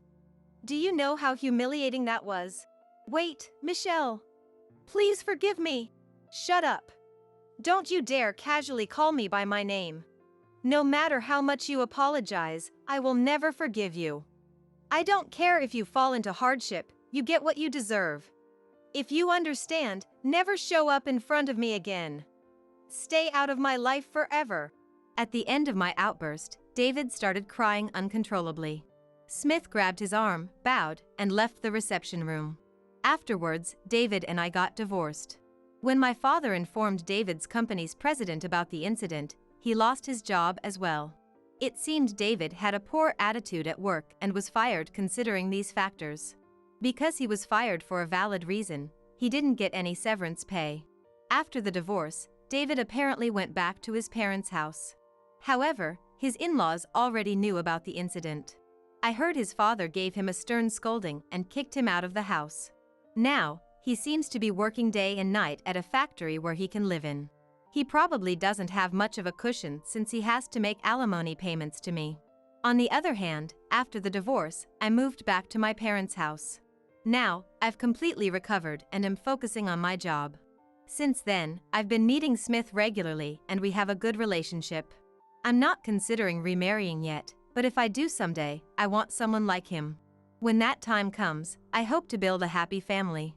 Do you know how humiliating that was? Wait, Michelle. Please forgive me. Shut up. Don't you dare casually call me by my name. No matter how much you apologize, I will never forgive you. I don't care if you fall into hardship, you get what you deserve. If you understand, never show up in front of me again. Stay out of my life forever. At the end of my outburst, David started crying uncontrollably. Smith grabbed his arm, bowed, and left the reception room. Afterwards, David and I got divorced. When my father informed David's company's president about the incident, he lost his job as well. It seemed David had a poor attitude at work and was fired considering these factors. Because he was fired for a valid reason, he didn't get any severance pay. After the divorce, David apparently went back to his parents' house. However, his in-laws already knew about the incident. I heard his father gave him a stern scolding and kicked him out of the house. Now, he seems to be working day and night at a factory where he can live in. He probably doesn't have much of a cushion since he has to make alimony payments to me. On the other hand, after the divorce, I moved back to my parents' house. Now, I've completely recovered and am focusing on my job. Since then, I've been meeting Smith regularly and we have a good relationship. I'm not considering remarrying yet, but if I do someday, I want someone like him. When that time comes, I hope to build a happy family.